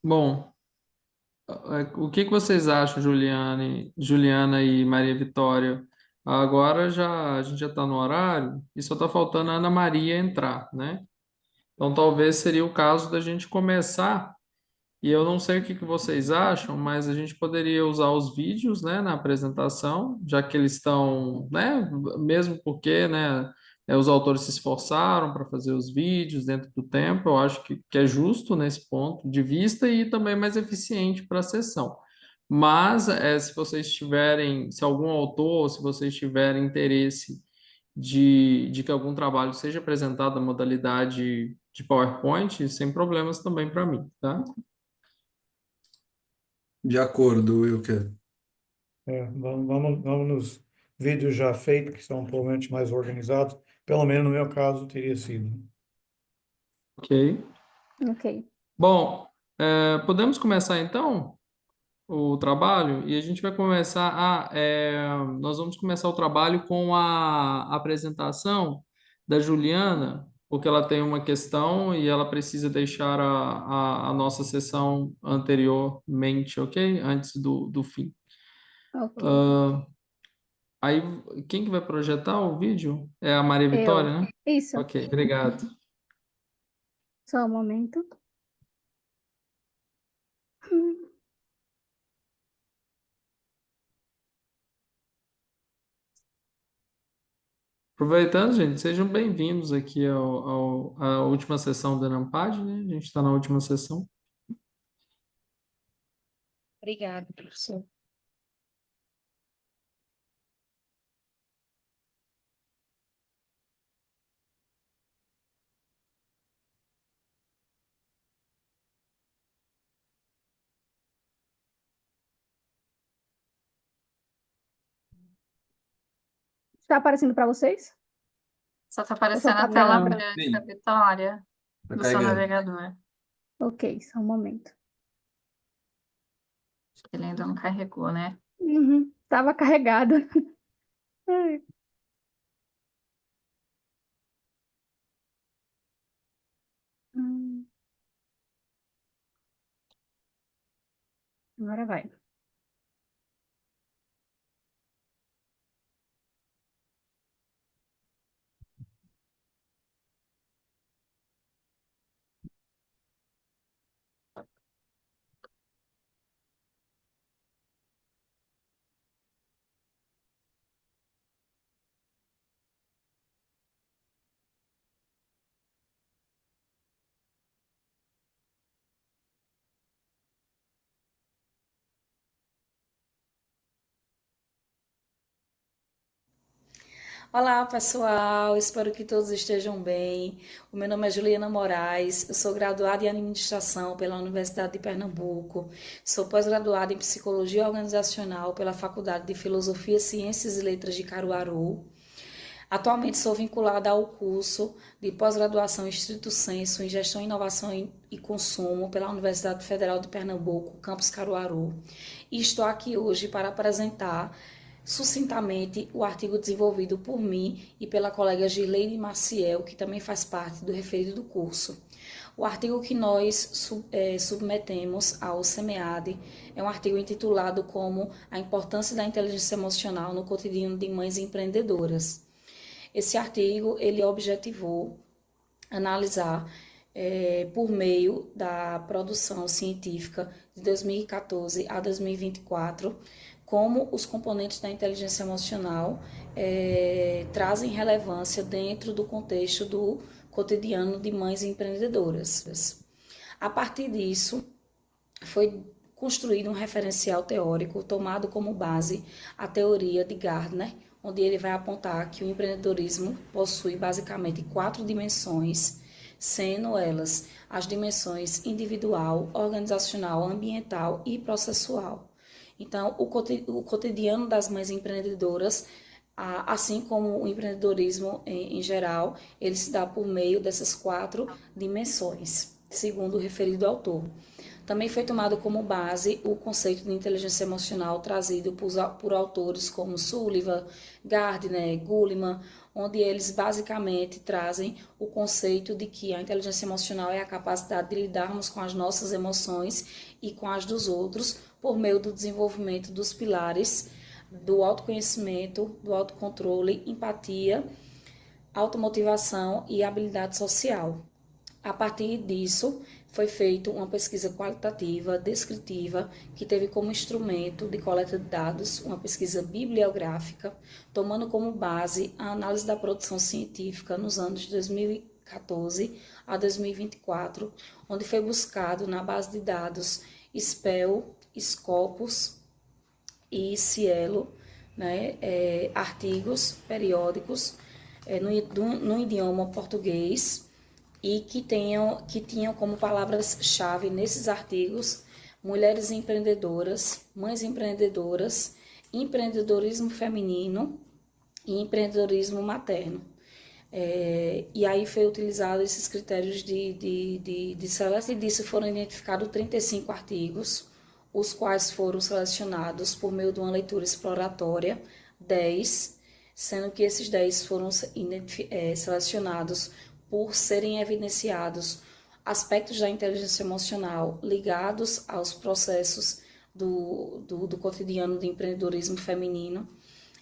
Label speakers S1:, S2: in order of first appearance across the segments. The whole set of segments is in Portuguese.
S1: Bom, o que que vocês acham, Juliana e Maria Vitória? Agora a gente já está no horário e só está faltando a Ana Maria entrar, né? Então talvez seria o caso da gente começar. E eu não sei o que que vocês acham, mas a gente poderia usar os vídeos, né, na apresentação, já que eles estão, né, mesmo porque, né, os autores se esforçaram para fazer os vídeos dentro do tempo, eu acho que é justo nesse ponto de vista e também mais eficiente para a sessão. Mas, se vocês tiverem, se algum autor, se vocês tiverem interesse de que algum trabalho seja apresentado na modalidade de PowerPoint, sem problemas também para mim, tá?
S2: De acordo, Wilker.
S3: Vamos nos vídeos já feitos, que são provavelmente mais organizados. Pelo menos no meu caso, teria sido.
S1: Ok.
S4: Ok.
S1: Bom, podemos começar então o trabalho e a gente vai começar nós vamos começar o trabalho com a apresentação da Juliana, porque ela tem uma questão e ela precisa deixar a nossa sessão anteriormente, ok? Antes do fim.
S4: Ok.
S1: Ah, aí, quem que vai projetar o vídeo? É a Maria
S4: Eu.
S1: Vitória, né?
S4: Isso.
S1: Ok, obrigado.
S4: Só um momento.
S1: Aproveitando, gente, sejam bem-vindos aqui à última sessão da Nampad, né? A gente está na última sessão.
S5: Obrigada, professor.
S4: Está aparecendo para vocês?
S5: Só está
S4: Ou só
S5: aparecendo
S4: está
S5: a tela
S4: apelando?
S5: branca,
S2: Sim,
S5: Vitória,
S2: tá
S5: do seu
S2: carregando.
S5: navegador.
S4: Ok, só um momento.
S5: Acho que ele ainda não carregou, né?
S4: Uhum. Estava carregada. Ai. Hum, Agora vai.
S5: Olá, pessoal. Espero que todos estejam bem. O meu nome é Juliana Moraes. Eu sou graduada em administração pela Universidade de Pernambuco. Sou pós-graduada em psicologia organizacional pela Faculdade de Filosofia, Ciências e Letras de Caruaru. Atualmente sou vinculada ao curso de pós-graduação em Estrito Sensu em Gestão, Inovação e Consumo pela Universidade Federal de Pernambuco, campus Caruaru. E estou aqui hoje para apresentar sucintamente o artigo desenvolvido por mim e pela colega Girleide Maciel, que também faz parte do referido do curso. O artigo que nós submetemos ao SEMEAD é um artigo intitulado como A Importância da Inteligência Emocional no Cotidiano de Mães Empreendedoras. Esse artigo, ele objetivou analisar, por meio da produção científica de 2014 a 2024, como os componentes da inteligência emocional trazem relevância dentro do contexto do cotidiano de mães empreendedoras. A partir disso, foi construído um referencial teórico tomado como base a teoria de Gardner, onde ele vai apontar que o empreendedorismo possui basicamente 4 dimensões, sendo elas as dimensões individual, organizacional, ambiental e processual. Então, o cotidiano das mães empreendedoras, assim como o empreendedorismo em geral, ele se dá por meio dessas 4 dimensões, segundo o referido autor. Também foi tomado como base o conceito de inteligência emocional trazido por autores como Sullivan, Gardner, Goleman, onde eles basicamente trazem o conceito de que a inteligência emocional é a capacidade de lidarmos com as nossas emoções e com as dos outros por meio do desenvolvimento dos pilares do autoconhecimento, do autocontrole, empatia, automotivação e habilidade social. A partir disso, foi feita uma pesquisa qualitativa, descritiva, que teve como instrumento de coleta de dados uma pesquisa bibliográfica, tomando como base a análise da produção científica nos anos de 2014 a 2024, onde foi buscado na base de dados SPEL, Scopus e Cielo, né, artigos periódicos no idioma português e que tinham como palavras-chave nesses artigos mulheres empreendedoras, mães empreendedoras, empreendedorismo feminino e empreendedorismo materno. E aí foi utilizado esses critérios de seleção, e disso foram identificados 35 artigos, os quais foram selecionados por meio de uma leitura exploratória, 10, sendo que esses 10 foram selecionados por serem evidenciados aspectos da inteligência emocional ligados aos processos do cotidiano do empreendedorismo feminino.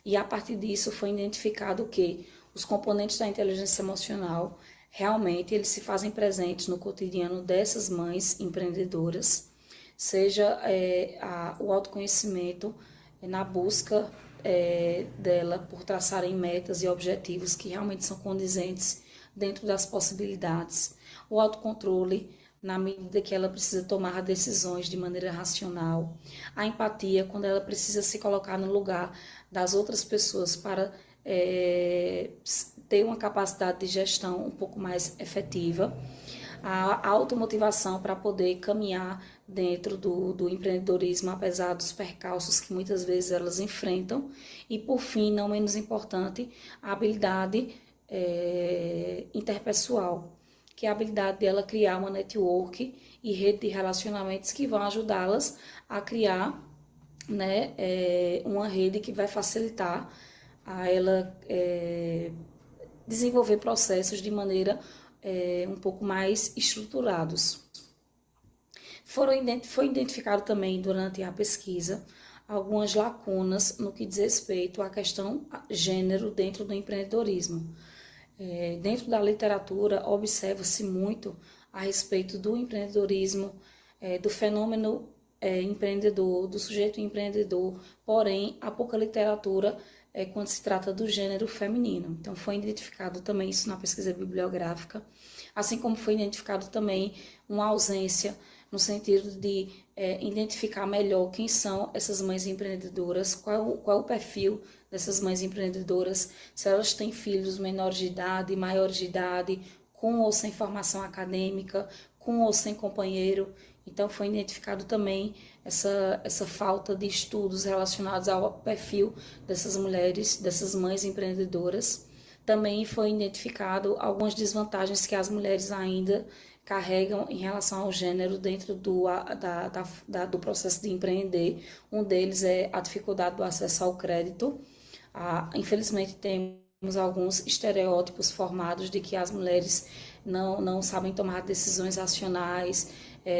S5: E a partir disso foi identificado que os componentes da inteligência emocional realmente eles se fazem presentes no cotidiano dessas mães empreendedoras, seja o autoconhecimento na busca dela por traçarem metas e objetivos que realmente são condizentes dentro das possibilidades, o autocontrole na medida que ela precisa tomar decisões de maneira racional, a empatia quando ela precisa se colocar no lugar das outras pessoas para ter uma capacidade de gestão um pouco mais efetiva, a automotivação para poder caminhar dentro do empreendedorismo, apesar dos percalços que muitas vezes elas enfrentam, e por fim, não menos importante, a habilidade interpessoal, que é a habilidade dela criar uma network e rede de relacionamentos que vão ajudá-las a criar, né, uma rede que vai facilitar a ela desenvolver processos de maneira um pouco mais estruturados. Foi identificado também durante a pesquisa algumas lacunas no que diz respeito à questão gênero dentro do empreendedorismo. Dentro da literatura, observa-se muito a respeito do empreendedorismo, do fenômeno empreendedor, do sujeito empreendedor, porém, há pouca literatura quando se trata do gênero feminino. Então, foi identificado também isso na pesquisa bibliográfica, assim como foi identificado também uma ausência no sentido de identificar melhor quem são essas mães empreendedoras, qual é o perfil dessas mães empreendedoras, se elas têm filhos menores de idade, maiores de idade, com ou sem formação acadêmica, com ou sem companheiro. Então, foi identificado também essa falta de estudos relacionados ao perfil dessas mulheres, dessas mães empreendedoras. Também foi identificado algumas desvantagens que as mulheres ainda carregam em relação ao gênero dentro do processo de empreender. Um deles é a dificuldade do acesso ao crédito. Infelizmente, temos alguns estereótipos formados de que as mulheres não sabem tomar decisões racionais,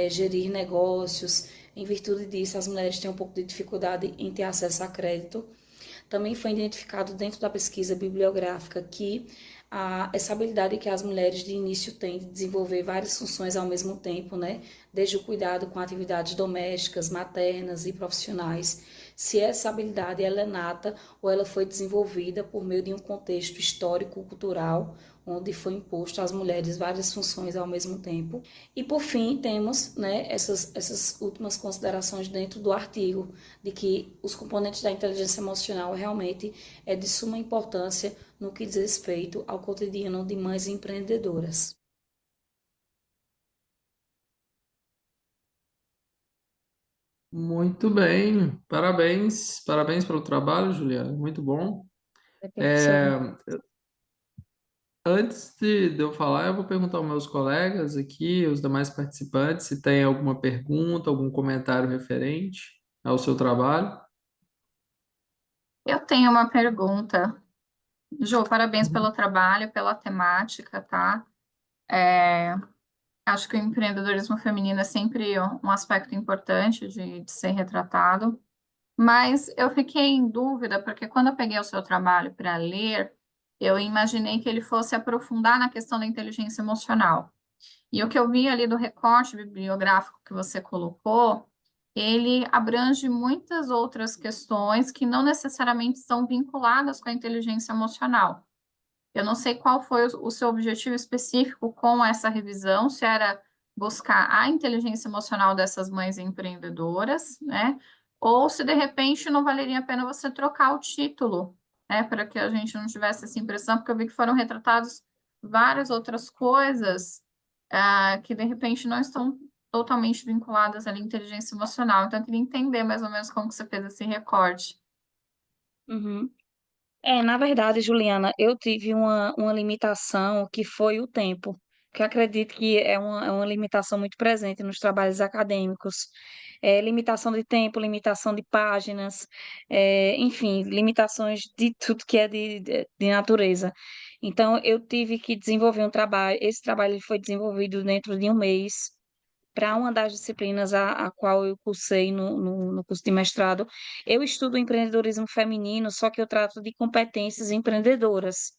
S5: gerir negócios. Em virtude disso, as mulheres têm um pouco de dificuldade em ter acesso a crédito. Também foi identificado dentro da pesquisa bibliográfica que essa habilidade que as mulheres de início têm de desenvolver várias funções ao mesmo tempo, né? Desde o cuidado com atividades domésticas, maternas e profissionais. Se essa habilidade ela é nata ou ela foi desenvolvida por meio de um contexto histórico-cultural, onde foi imposto às mulheres várias funções ao mesmo tempo. E por fim, temos, né, essas últimas considerações dentro do artigo, de que os componentes da inteligência emocional realmente é de suma importância no que diz respeito ao cotidiano de mães empreendedoras.
S1: Muito bem, parabéns, parabéns pelo trabalho, Juliana, muito bom.
S4: Repetição.
S1: Antes de eu falar, eu vou perguntar aos meus colegas aqui, os demais participantes, se tem alguma pergunta, algum comentário referente ao seu trabalho.
S6: Eu tenho uma pergunta. Jô, parabéns pelo
S1: Uhum.
S6: trabalho, pela temática, tá? Acho que o empreendedorismo feminino é sempre um aspecto importante de ser retratado, mas eu fiquei em dúvida, porque quando eu peguei o seu trabalho para ler, eu imaginei que ele fosse aprofundar na questão da inteligência emocional. E o que eu vi ali do recorte bibliográfico que você colocou, ele abrange muitas outras questões que não necessariamente estão vinculadas com a inteligência emocional. Eu não sei qual foi o seu objetivo específico com essa revisão, se era buscar a inteligência emocional dessas mães empreendedoras, né? Ou se de repente não valeria a pena você trocar o título, né? Para que a gente não tivesse essa impressão, porque eu vi que foram retratados várias outras coisas, que de repente não estão totalmente vinculadas à inteligência emocional. Então, eu queria entender mais ou menos como que você fez esse recorte.
S5: Uhum. Na verdade, Juliana, eu tive uma limitação que foi o tempo, que eu acredito que é uma limitação muito presente nos trabalhos acadêmicos. Limitação de tempo, limitação de páginas, enfim, limitações de tudo que é de natureza. Então, eu tive que desenvolver um trabalho, esse trabalho ele foi desenvolvido dentro de um mês, para uma das disciplinas a qual eu cursei no curso de mestrado. Eu estudo empreendedorismo feminino, só que eu trato de competências empreendedoras.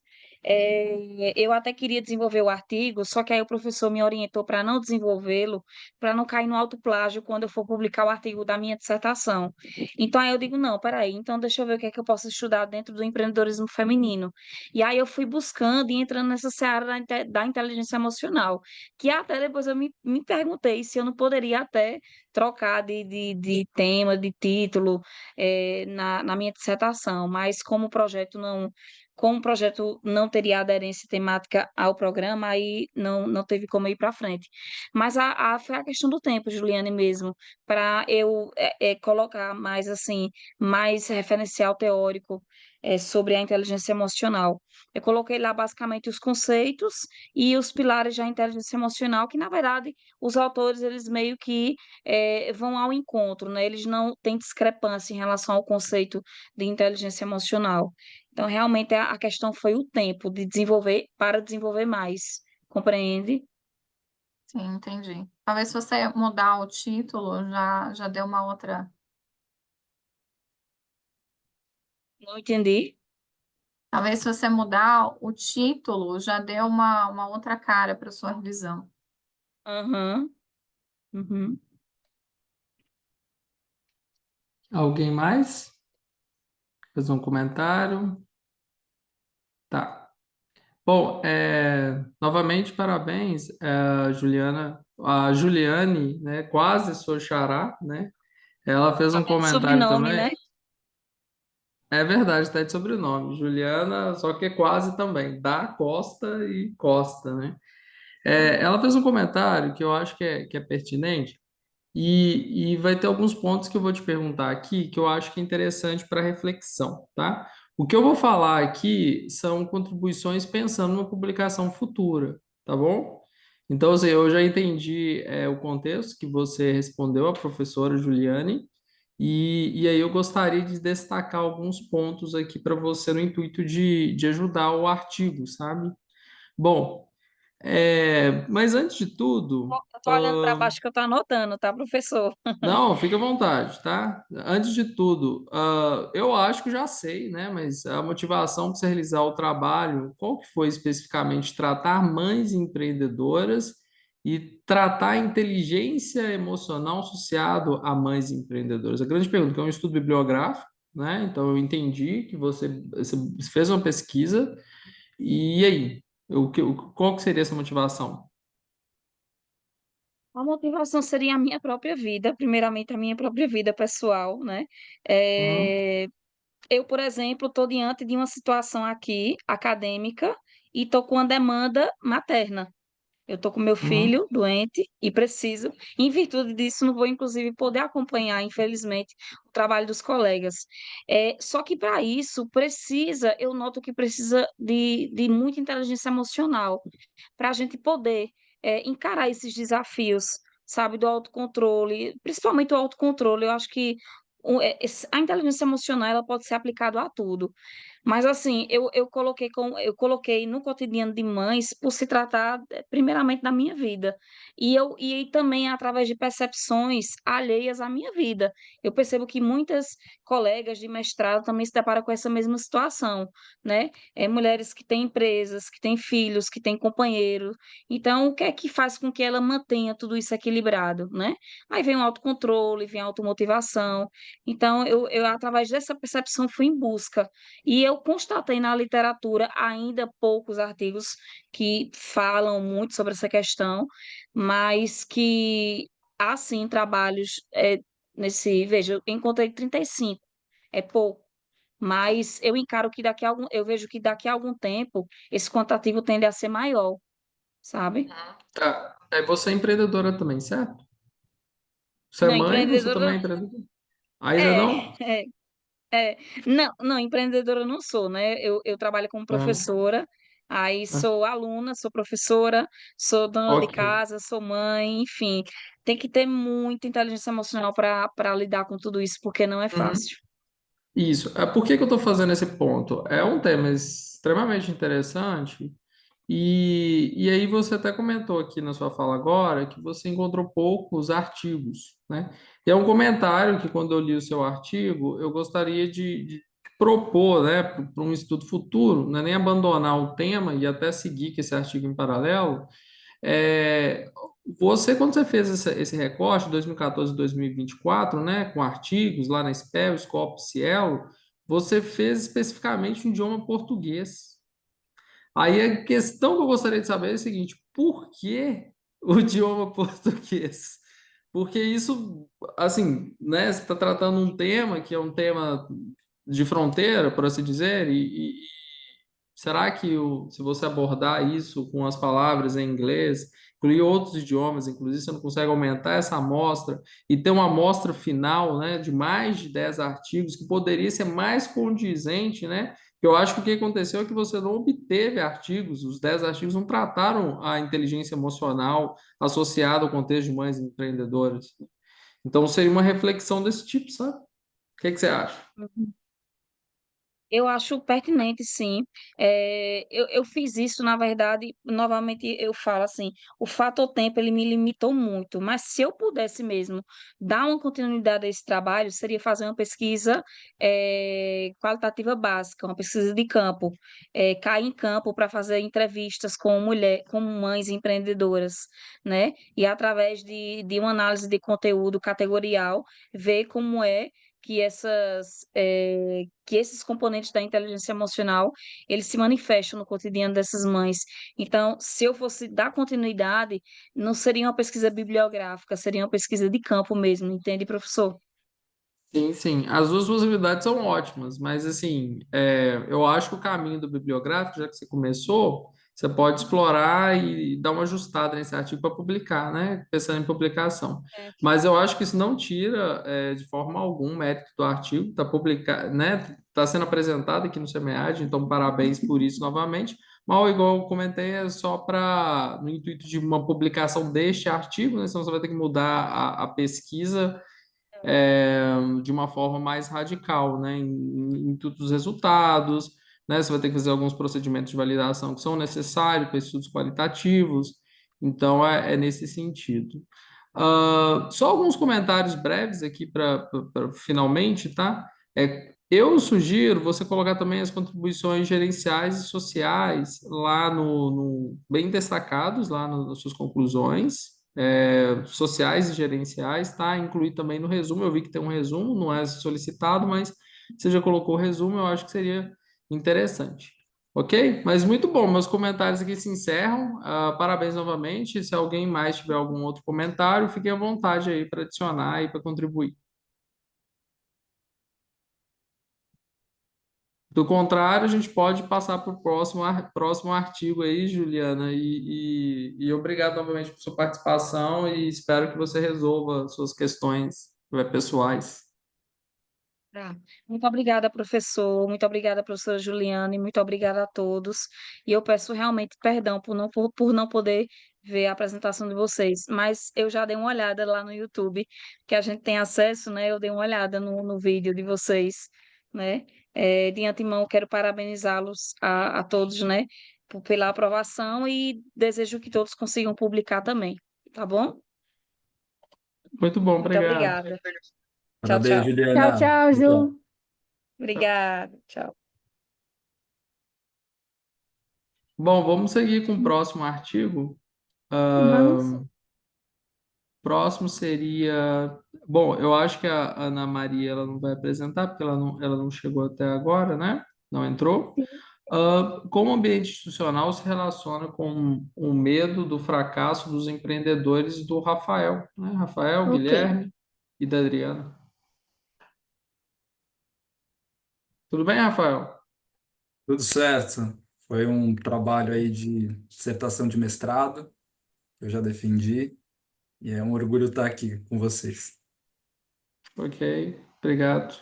S5: Eu até queria desenvolver o artigo, só que aí o professor me orientou para não desenvolvê-lo, para não cair no autoplágio quando eu for publicar o artigo da minha dissertação. Então aí eu digo, não, peraí, então deixa eu ver o que é que eu posso estudar dentro do empreendedorismo feminino. E aí eu fui buscando e entrando nessa seara da inteligência emocional, que até depois eu me perguntei se eu não poderia até trocar de tema, de título, na minha dissertação, mas como o projeto não teria aderência temática ao programa, aí não teve como ir para frente. Mas foi a questão do tempo, Juliane, mesmo, para eu colocar mais assim, mais referencial teórico sobre a inteligência emocional. Eu coloquei lá basicamente os conceitos e os pilares da inteligência emocional, que na verdade os autores eles meio que vão ao encontro, né? Eles não têm discrepância em relação ao conceito de inteligência emocional. Então, realmente a questão foi o tempo de desenvolver para desenvolver mais, compreende?
S6: Sim, entendi. Talvez se você mudar o título, já deu uma outra.
S5: Não entendi?
S6: Talvez se você mudar o título, já deu uma outra cara para sua revisão.
S5: Aham, uhum.
S1: Alguém mais? Fez um comentário? Tá. Bom, novamente, parabéns, Juliana. A Juliane, né, quase sua xará, né? Ela fez
S5: Tá
S1: um
S5: vendo
S1: comentário
S5: sobrenome,
S1: também.
S5: né?
S1: É verdade, tá de sobrenome. Juliana, só que é quase também. Da Costa e Costa, né? Ela fez um comentário que eu acho que é pertinente e vai ter alguns pontos que eu vou te perguntar aqui que eu acho que é interessante para reflexão, tá? O que eu vou falar aqui são contribuições pensando numa publicação futura, tá bom? Então, assim, eu já entendi, o contexto que você respondeu à professora Juliane, e aí eu gostaria de destacar alguns pontos aqui para você no intuito de ajudar o artigo, sabe? Bom, mas antes de tudo,
S5: Eu tô olhando para baixo que eu tô anotando, tá, professor?
S1: não, fica à vontade, tá? Antes de tudo, eu acho que já sei, né? Mas a motivação para você realizar o trabalho, qual que foi especificamente? Tratar mães empreendedoras e tratar a inteligência emocional associado a mães empreendedoras. A grande pergunta, que é um estudo bibliográfico, né? Então eu entendi que você fez uma pesquisa, e aí? Qual que seria essa motivação?
S5: A motivação seria a minha própria vida, primeiramente a minha própria vida pessoal, né?
S1: Uhum.
S5: Eu, por exemplo, estou diante de uma situação aqui acadêmica e estou com uma demanda materna. Eu estou com meu
S1: Uhum.
S5: filho doente e preciso, em virtude disso, não vou, inclusive, poder acompanhar, infelizmente, o trabalho dos colegas. Só que para isso precisa, eu noto que precisa de muita inteligência emocional para a gente poder encarar esses desafios, sabe, do autocontrole, principalmente o autocontrole. Eu acho que a inteligência emocional ela pode ser aplicada a tudo. Mas assim, eu coloquei no cotidiano de mães por se tratar primeiramente da minha vida. E também através de percepções alheias à minha vida. Eu percebo que muitas colegas de mestrado também se deparam com essa mesma situação, né? Mulheres que têm empresas, que têm filhos, que têm companheiros. Então, o que é que faz com que ela mantenha tudo isso equilibrado, né? Aí vem o autocontrole, vem a automotivação. Então, através dessa percepção, fui em busca. E eu constatei na literatura ainda poucos artigos que falam muito sobre essa questão, mas que há sim trabalhos veja, eu encontrei 35, é pouco, mas eu vejo que daqui a algum tempo esse quantitativo tende a ser maior, sabe?
S1: Tá. Aí você é empreendedora também, certo? Você é
S5: Não,
S1: mãe, você também
S5: empreendedora
S1: é empreendedora? Ainda
S5: é,
S1: não?
S5: é, não, não, empreendedora eu não sou, né? Eu trabalho como
S1: Ah,
S5: professora, aí
S1: ah,
S5: sou aluna, sou professora, sou dona de
S1: ok.
S5: casa, sou mãe, enfim. Tem que ter muita inteligência emocional para lidar com tudo isso, porque não é
S1: Uhum.
S5: fácil.
S1: Isso. Por que que eu estou fazendo esse ponto? É um tema extremamente interessante. E aí você até comentou aqui na sua fala agora que você encontrou poucos artigos, né? E é um comentário que quando eu li o seu artigo, eu gostaria de propor, né, para um estudo futuro, não é nem abandonar o tema e até seguir com esse artigo em paralelo. É, quando você fez esse recorte, 2014 e 2024, né, com artigos lá na SPEL, Scopus, Cielo, você fez especificamente um idioma português. Aí a questão que eu gostaria de saber é a seguinte: por que o idioma português? Porque isso, assim, né, você está tratando um tema que é um tema de fronteira, por assim dizer, será que se você abordar isso com as palavras em inglês, incluir outros idiomas, inclusive, você não consegue aumentar essa amostra e ter uma amostra final, né, de mais de 10 artigos que poderia ser mais condizente, né? Eu acho que o que aconteceu é que você não obteve artigos, os 10 artigos não trataram a inteligência emocional associada ao contexto de mães empreendedoras. Então, seria uma reflexão desse tipo, sabe? O que que você acha?
S5: Eu acho pertinente, sim. Eu fiz isso, na verdade, novamente eu falo assim, o fator tempo ele me limitou muito, mas se eu pudesse mesmo dar uma continuidade a esse trabalho, seria fazer uma pesquisa qualitativa básica, uma pesquisa de campo, cair em campo para fazer entrevistas com mães empreendedoras, né? E através de uma análise de conteúdo categorial, ver como é que esses componentes da inteligência emocional, eles se manifestam no cotidiano dessas mães. Então, se eu fosse dar continuidade, não seria uma pesquisa bibliográfica, seria uma pesquisa de campo mesmo, entende, professor?
S1: Sim, sim. As duas possibilidades são ótimas, mas assim, eu acho que o caminho do bibliográfico, já que você começou, você pode explorar e dar uma ajustada nesse artigo para publicar, né? Pensando em publicação.
S5: Certo.
S1: Mas eu acho que isso não tira, de forma alguma, o mérito do artigo, está publicado, né? Está sendo apresentado aqui no SEMEAD, então parabéns por isso novamente. Mas, igual eu comentei, é só no intuito de uma publicação deste artigo, né? Senão você vai ter que mudar a pesquisa de uma forma mais radical, né, em todos os resultados, né, você vai ter que fazer alguns procedimentos de validação que são necessários para estudos qualitativos, então é nesse sentido. Só alguns comentários breves aqui para finalmente, tá? Eu sugiro você colocar também as contribuições gerenciais e sociais lá bem destacados lá nas suas conclusões, sociais e gerenciais, tá? Incluir também no resumo. Eu vi que tem um resumo, não é solicitado, mas você já colocou o resumo, eu acho que seria interessante. Ok? Mas muito bom, meus comentários aqui se encerram. Parabéns novamente. Se alguém mais tiver algum outro comentário, fiquem à vontade aí para adicionar e para contribuir. Do contrário, a gente pode passar para o próximo artigo aí, Juliana, e obrigado novamente por sua participação e espero que você resolva suas questões pessoais.
S5: Tá. Muito obrigada, professor. Muito obrigada, professora Juliane. Muito obrigada a todos. E eu peço realmente perdão por não poder ver a apresentação de vocês, mas eu já dei uma olhada lá no YouTube, que a gente tem acesso, né? Eu dei uma olhada no vídeo de vocês, né? De antemão, quero parabenizá-los a todos, né? Pela aprovação e desejo que todos consigam publicar também, tá bom?
S1: Muito bom,
S5: Muito
S1: obrigado.
S5: obrigada. Tchau,
S2: Parabéns,
S5: tchau.
S4: Tchau,
S2: Juliana.
S4: tchau,
S2: Então,
S4: Ju.
S5: Obrigada. Tchau.
S1: Bom, vamos seguir com o próximo artigo.
S4: Vamos.
S1: Próximo seria. Bom, eu acho que a Ana Maria ela não vai apresentar, porque ela não chegou até agora, né? Não entrou.
S4: Sim.
S1: Como o ambiente institucional se relaciona com o medo do fracasso dos empreendedores do Rafael, né? Rafael,
S4: Ok.
S1: Guilherme e da Adriana. Tudo bem, Rafael?
S2: tudo certo. Foi um trabalho aí de dissertação de mestrado, que eu já defendi, e é um orgulho estar aqui com vocês.
S1: Ok, obrigado.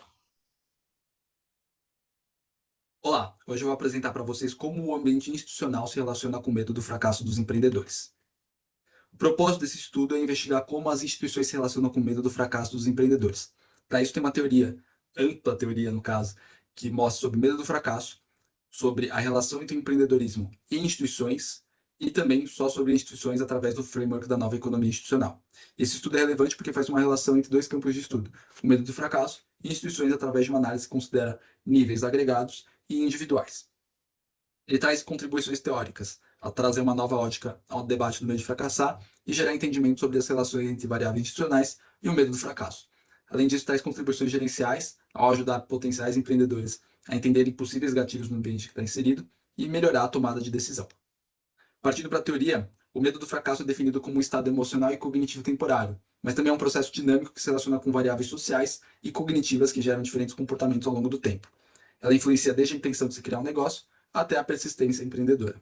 S7: Olá, hoje eu vou apresentar para vocês como o ambiente institucional se relaciona com o medo do fracasso dos empreendedores. O propósito desse estudo é investigar como as instituições se relacionam com o medo do fracasso dos empreendedores. Para isso tem uma teoria, ampla teoria no caso, que mostra sobre o medo do fracasso, sobre a relação entre empreendedorismo e instituições, e também só sobre instituições através do framework da nova economia institucional. Esse estudo é relevante porque faz uma relação entre dois campos de estudo, o medo do fracasso e instituições através de uma análise que considera níveis agregados e individuais. Ele traz contribuições teóricas, a trazer uma nova ótica ao debate do medo de fracassar e gerar entendimento sobre as relações entre variáveis institucionais e o medo do fracasso. Além disso, traz contribuições gerenciais ao ajudar potenciais empreendedores a entenderem possíveis gatilhos no ambiente que está inserido e melhorar a tomada de decisão. Partindo para a teoria, o medo do fracasso é definido como um estado emocional e cognitivo temporário, mas também é um processo dinâmico que se relaciona com variáveis sociais e cognitivas que geram diferentes comportamentos ao longo do tempo. Ela influencia desde a intenção de se criar um negócio até a persistência empreendedora.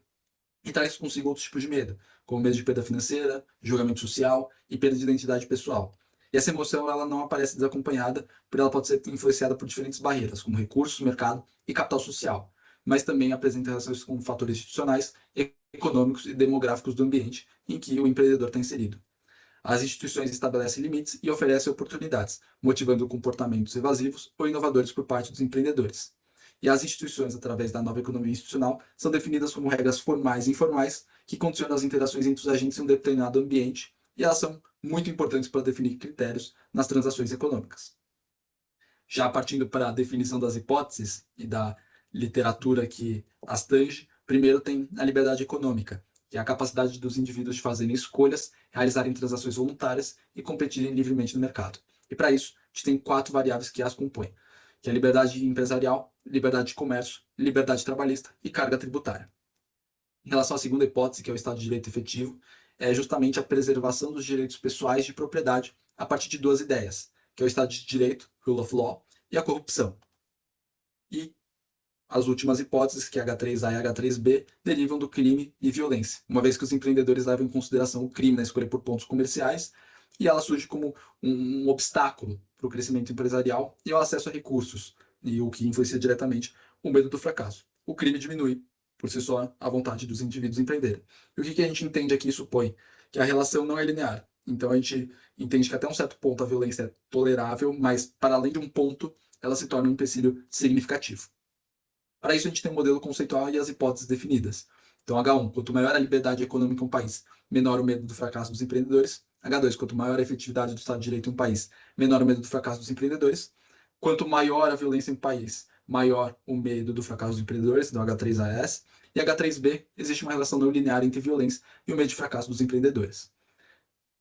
S7: E traz consigo outros tipos de medo, como medo de perda financeira, julgamento social e perda de identidade pessoal. E essa emoção ela não aparece desacompanhada, porque ela pode ser influenciada por diferentes barreiras, como recursos, mercado e capital social, mas também apresenta relações com fatores institucionais, econômicos e demográficos do ambiente em que o empreendedor está inserido. As instituições estabelecem limites e oferecem oportunidades, motivando comportamentos evasivos ou inovadores por parte dos empreendedores. E as instituições, através da nova economia institucional, são definidas como regras formais e informais que condicionam as interações entre os agentes em um determinado ambiente, e elas são muito importantes para definir critérios nas transações econômicas. Já partindo para a definição das hipóteses e da literatura que as tange, primeiro tem a liberdade econômica, que é a capacidade dos indivíduos de fazerem escolhas, realizarem transações voluntárias e competirem livremente no mercado. E para isso, a gente tem 4 variáveis que as compõem, que é a liberdade empresarial, liberdade de comércio, liberdade trabalhista e carga tributária. Em relação à segunda hipótese, que é o Estado de Direito efetivo, é justamente a preservação dos direitos pessoais de propriedade a partir de 2 ideias, que é o Estado de Direito, Rule of Law, e a corrupção. E as últimas hipóteses, que é H3A e H3B, derivam do crime e violência, uma vez que os empreendedores levam em consideração o crime na escolha por pontos comerciais, e ela surge como um obstáculo para o crescimento empresarial e ao acesso a recursos, e o que influencia diretamente o medo do fracasso. O crime diminui, por si só, a vontade dos indivíduos empreenderem. E o que a gente entende aqui supõe? Que a relação não é linear. Então a gente entende que até um certo ponto a violência é tolerável, mas para além de um ponto, ela se torna um empecilho significativo. Para isso, a gente tem um modelo conceitual e as hipóteses definidas. Então, H1, quanto maior a liberdade econômica em um país, menor o medo do fracasso dos empreendedores. H2, quanto maior a efetividade do Estado de Direito em um país, menor o medo do fracasso dos empreendedores. Quanto maior a violência em um país, maior o medo do fracasso dos empreendedores, então H3AS. E H3B, existe uma relação não linear entre violência e o medo de fracasso dos empreendedores.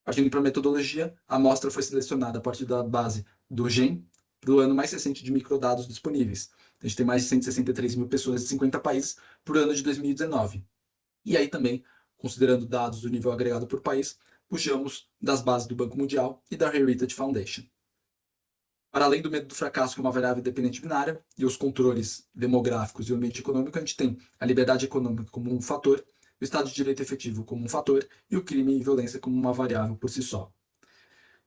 S7: Partindo para a metodologia, a amostra foi selecionada a partir da base do GEM, do ano mais recente de microdados disponíveis. A gente tem mais de 163 mil pessoas de 50 países por ano de 2019. E aí também, considerando dados do nível agregado por país, puxamos das bases do Banco Mundial e da Heritage Foundation. Para além do medo do fracasso, que é uma variável dependente binária, e os controles demográficos e o ambiente econômico, a gente tem a liberdade econômica como um fator, o Estado de Direito efetivo como um fator e o crime e violência como uma variável por si só.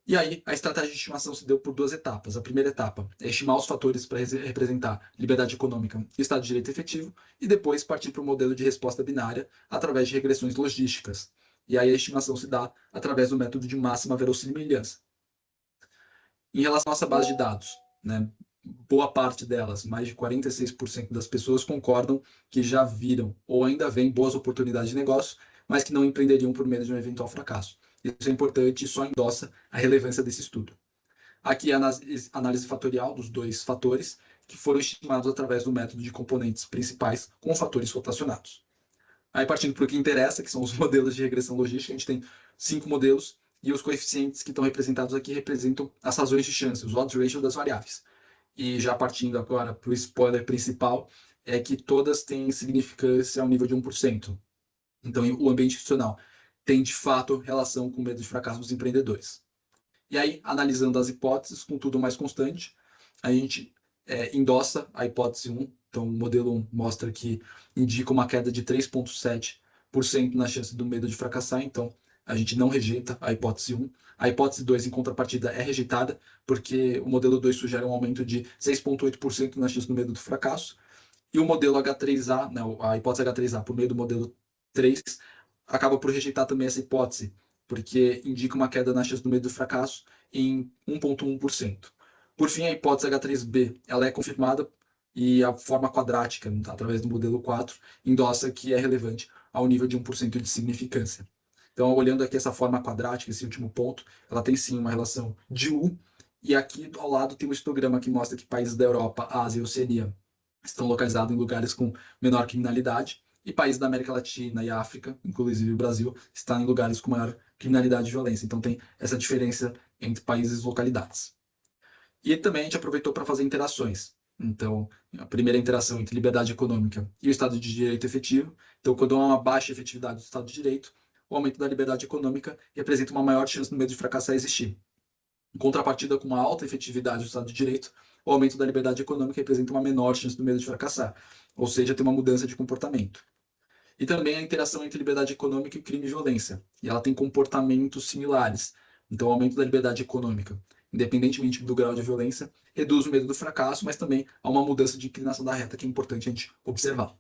S7: E aí, a estratégia de estimação se deu por duas etapas. A primeira etapa é estimar os fatores para representar liberdade econômica e Estado de Direito efetivo, e depois partir para o modelo de resposta binária através de regressões logísticas. E aí a estimação se dá através do método de máxima verossimilhança. Em relação à nossa base de dados, né, boa parte delas, mais de 46% das pessoas concordam que já viram ou ainda veem boas oportunidades de negócio, mas que não empreenderiam por medo de um eventual fracasso. Isso é importante e só endossa a relevância desse estudo. Aqui a análise fatorial dos dois fatores, que foram estimados através do método de componentes principais com fatores rotacionados. Aí, partindo para o que interessa, que são os modelos de regressão logística, a gente tem 5 modelos e os coeficientes que estão representados aqui representam as razões de chance, os odds ratio das variáveis. E já partindo agora para o spoiler principal, é que todas têm significância ao nível de 1%. Então, o ambiente institucional tem, de fato, relação com o medo de fracasso dos empreendedores. E aí, analisando as hipóteses, com tudo mais constante, a gente endossa a hipótese 1. Então, o modelo 1 mostra que indica uma queda de 3,7% na chance do medo de fracassar. Então, a gente não rejeita a hipótese 1. A hipótese 2, em contrapartida, é rejeitada, porque o modelo 2 sugere um aumento de 6,8% na chance do medo do fracasso. E o modelo H3A, não, a hipótese H3A, por meio do modelo 3, acaba por rejeitar também essa hipótese, porque indica uma queda na chance do medo do fracasso em 1,1%. Por fim, a hipótese H3B, ela é confirmada e a forma quadrática, através do modelo 4, endossa que é relevante ao nível de 1% de significância. Então, olhando aqui essa forma quadrática, esse último ponto, ela tem sim uma relação de U, e aqui ao lado tem um histograma que mostra que países da Europa, Ásia e Oceania estão localizados em lugares com menor criminalidade, e países da América Latina e África, inclusive o Brasil, estão em lugares com maior criminalidade e violência. Então tem essa diferença entre países e localidades. E também a gente aproveitou para fazer interações. Então, a primeira interação entre liberdade econômica e o Estado de Direito efetivo. Então, quando há uma baixa efetividade do Estado de Direito, o aumento da liberdade econômica representa uma maior chance no medo de fracassar existir. Em contrapartida com uma alta efetividade do Estado de Direito, o aumento da liberdade econômica representa uma menor chance do medo de fracassar, ou seja, tem uma mudança de comportamento. E também a interação entre liberdade econômica e crime e violência, e ela tem comportamentos similares. Então, o aumento da liberdade econômica, independentemente do grau de violência, reduz o medo do fracasso, mas também há uma mudança de inclinação da reta que é importante a gente observar.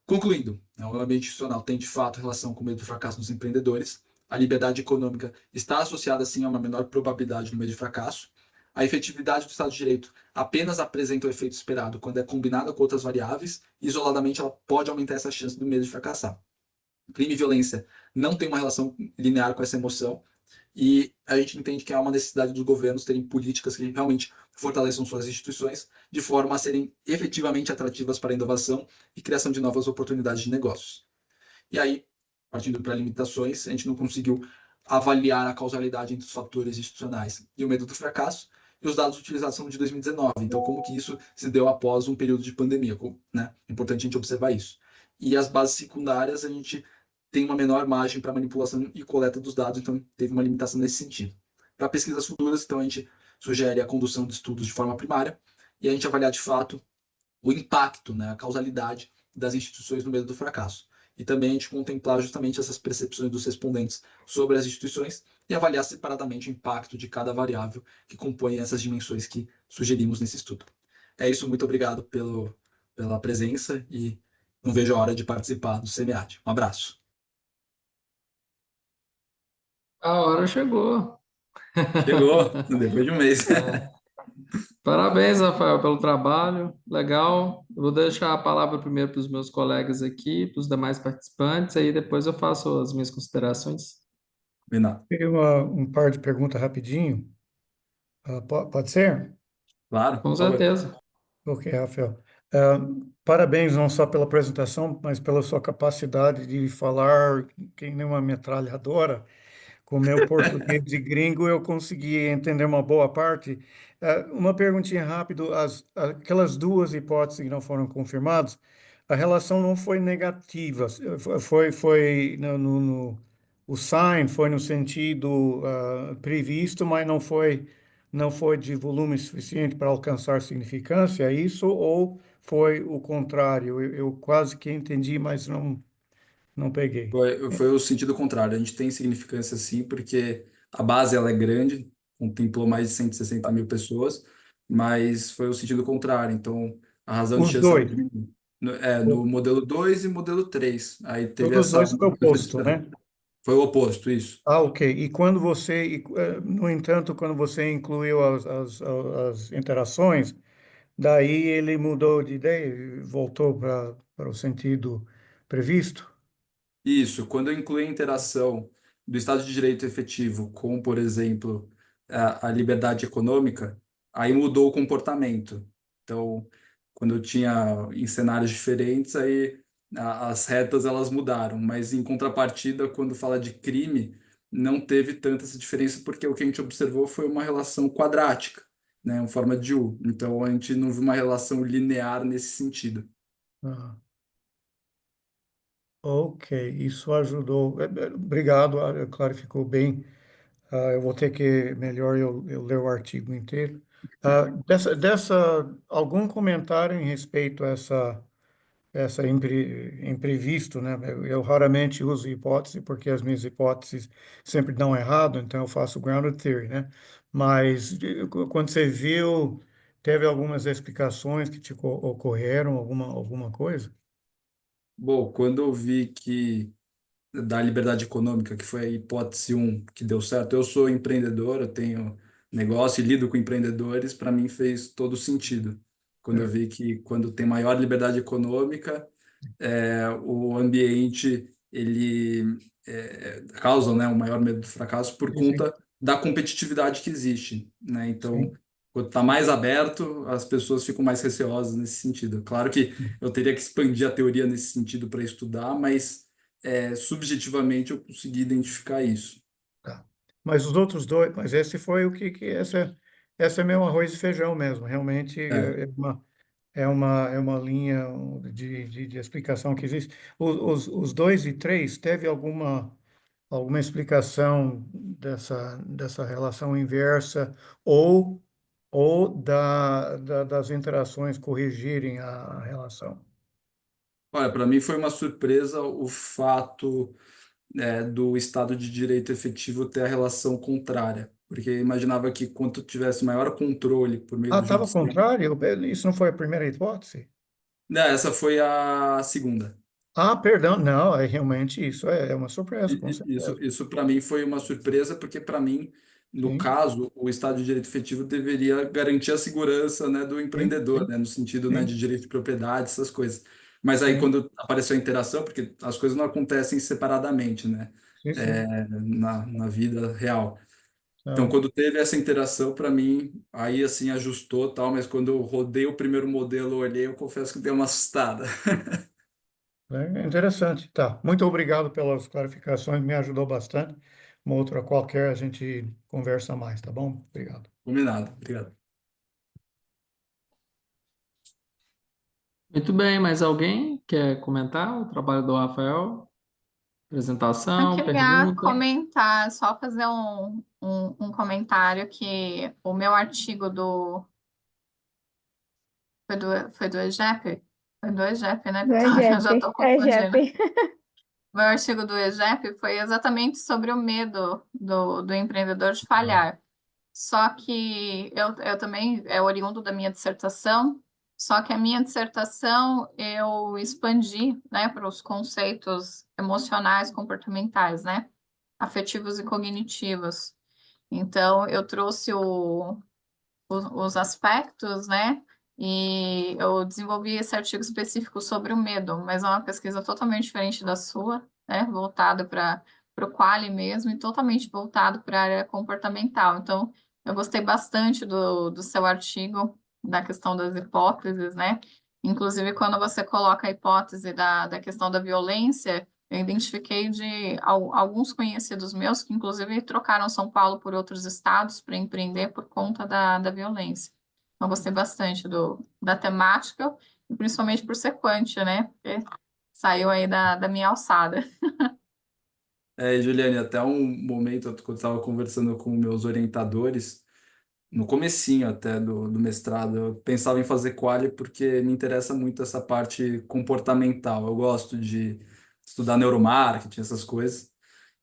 S7: Concluindo, o ambiente institucional tem de fato relação com o medo do fracasso dos empreendedores. A liberdade econômica está associada, sim, a uma menor probabilidade no medo de fracasso. A efetividade do Estado de Direito apenas apresenta o efeito esperado quando é combinada com outras variáveis, e isoladamente ela pode aumentar essa chance do medo de fracassar. Crime e violência não tem uma relação linear com essa emoção, e a gente entende que há uma necessidade dos governos terem políticas que realmente fortaleçam suas instituições de forma a serem efetivamente atrativas para a inovação e criação de novas oportunidades de negócios. E aí, partindo para limitações, a gente não conseguiu avaliar a causalidade entre os fatores institucionais e o medo do fracasso, e os dados utilizados são de 2019. Então, como que isso se deu após um período de pandemia, né? É importante a gente observar isso. E as bases secundárias, a gente tem uma menor margem para manipulação e coleta dos dados, então teve uma limitação nesse sentido. Para pesquisas futuras, então a gente sugere a condução de estudos de forma primária e a gente avaliar de fato o impacto, né, a causalidade das instituições no medo do fracasso. E também a gente contemplar justamente essas percepções dos respondentes sobre as instituições e avaliar separadamente o impacto de cada variável que compõe essas dimensões que sugerimos nesse estudo. É isso, muito obrigado pela presença e não vejo a hora de participar do CMEAD. Um abraço.
S1: A hora chegou.
S2: Chegou, depois de um mês.
S1: Parabéns, Rafael, pelo trabalho. Legal. Eu vou deixar a palavra primeiro para os meus colegas aqui, para os demais participantes, aí depois eu faço as minhas considerações.
S2: Combinado.
S3: Peguei um par de perguntas rapidinho. Pode ser?
S2: Claro,
S1: Com
S2: por favor.
S1: certeza.
S3: Ok, Rafael. Ah, Parabéns não só pela apresentação, mas pela sua capacidade de falar que nem uma metralhadora. Com o meu português de gringo, eu consegui entender uma boa parte. Uma perguntinha rápido: aquelas duas hipóteses que não foram confirmadas, a relação não foi negativa, foi o sign foi no sentido previsto, mas não foi não foi de volume suficiente para alcançar significância, é isso, ou foi o contrário? Eu quase que entendi, mas não peguei.
S2: Foi o sentido contrário. A gente tem significância sim, porque a base ela é grande, contemplou mais de 160 mil pessoas, mas foi o sentido contrário. Então, a razão de
S3: Os
S2: ter essa
S3: dois,
S2: dúvida no modelo 2 e modelo 3. Aí teve
S3: todos os
S2: essa
S3: dois foi
S2: mudança de
S3: oposto,
S2: cenário.
S3: né?
S2: Foi o oposto, isso.
S3: Ah, ok. E quando no entanto, quando você incluiu as interações, daí ele mudou de ideia e voltou para o sentido previsto?
S2: Isso, quando eu incluí a interação do Estado de Direito efetivo com, por exemplo, a liberdade econômica, aí mudou o comportamento. Então, quando eu tinha em cenários diferentes, aí as retas elas mudaram, mas em contrapartida, quando fala de crime, não teve tanta essa diferença, porque o que a gente observou foi uma relação quadrática, né, em forma de U. Então, a gente não viu uma relação linear nesse sentido.
S3: Ah, ok, isso ajudou. Obrigado, clarificou bem. Eu vou ter que, melhor eu ler o artigo inteiro. Algum comentário em respeito a essa imprevisto, né? Eu raramente uso hipótese, porque as minhas hipóteses sempre dão errado, então eu faço grounded theory, né? Mas quando você viu, teve algumas explicações que te ocorreram, alguma coisa?
S2: Bom, quando eu vi que da liberdade econômica, que foi a hipótese um que deu certo. Eu sou empreendedor, eu tenho negócio e lido com empreendedores, para mim fez todo sentido. Quando eu
S3: É,
S2: vi que quando tem maior liberdade econômica, o ambiente ele causa, né, o maior medo do fracasso por
S3: sim, sim,
S2: conta da competitividade que existe, né? Então,
S3: sim.
S2: quando está mais aberto, as pessoas ficam mais receosas nesse sentido. Claro que eu teria que expandir a teoria nesse sentido para estudar, mas subjetivamente eu consegui identificar isso.
S3: Tá. Mas os outros dois, mas esse foi essa é meu arroz e feijão mesmo. Realmente
S2: É.
S3: é uma linha de explicação que existe. Os dois e três, teve alguma explicação dessa relação inversa ou das interações corrigirem a relação?
S2: Olha, para mim foi uma surpresa o fato do Estado de Direito efetivo ter a relação contrária, porque eu imaginava que quanto tivesse maior controle por meio
S3: Ah,
S2: do
S3: estava ao
S2: judiciário.
S3: contrário? Isso não foi a primeira hipótese?
S2: Não, essa foi a segunda.
S3: Ah, perdão, não, realmente isso é uma surpresa, com
S2: Isso,
S3: certeza.
S2: isso para mim foi uma surpresa, porque para mim, no
S3: Sim,
S2: caso, o Estado de Direito efetivo deveria garantir a segurança, né, do
S3: sim,
S2: empreendedor,
S3: sim,
S2: né, no sentido, né, de
S3: sim,
S2: direito de propriedade, essas coisas. Mas aí
S3: sim,
S2: quando apareceu a interação, porque as coisas não acontecem separadamente, né,
S3: sim, sim.
S2: na vida real. Então,
S3: Não,
S2: quando teve essa interação, para mim, aí assim ajustou tal, mas quando eu rodei o primeiro modelo, eu olhei, eu confesso que deu uma assustada.
S3: é interessante. Tá. Muito obrigado pelas clarificações, me ajudou bastante. Uma outra qualquer a gente conversa mais, tá bom? Obrigado.
S2: Combinado. Obrigado.
S1: Muito bem, mais alguém quer comentar o trabalho do Rafael?
S6: Eu
S1: Apresentação,
S6: queria
S1: pergunta?
S6: comentar, só fazer um comentário que o meu artigo foi do EGEP? Foi do EGEP, né,
S4: Do
S6: Vitória? Eu já
S4: EGEP.
S6: estou confundindo.
S4: EGEP.
S6: Meu artigo do EGEP foi exatamente sobre o medo do empreendedor de falhar. Só que eu também é oriundo da minha dissertação, só que a minha dissertação eu expandi, né, para os conceitos emocionais, comportamentais, né, afetivos e cognitivos. Então, eu trouxe os aspectos, né? E eu desenvolvi esse artigo específico sobre o medo, mas é uma pesquisa totalmente diferente da sua, né? Voltada para o quali mesmo e totalmente voltado para a área comportamental. Então, eu gostei bastante do seu artigo, da questão das hipóteses, né? Inclusive, quando você coloca a hipótese da questão da violência, eu identifiquei de alguns conhecidos meus que, inclusive, trocaram São Paulo por outros estados para empreender por conta da violência. Então, gostei bastante da temática, e principalmente por ser quant, né? Porque saiu aí da minha alçada.
S2: Juliane, até um momento, quando eu estava conversando com meus orientadores, no comecinho até do mestrado. Eu pensava em fazer quali porque me interessa muito essa parte comportamental. Eu gosto de estudar neuromarketing, essas coisas.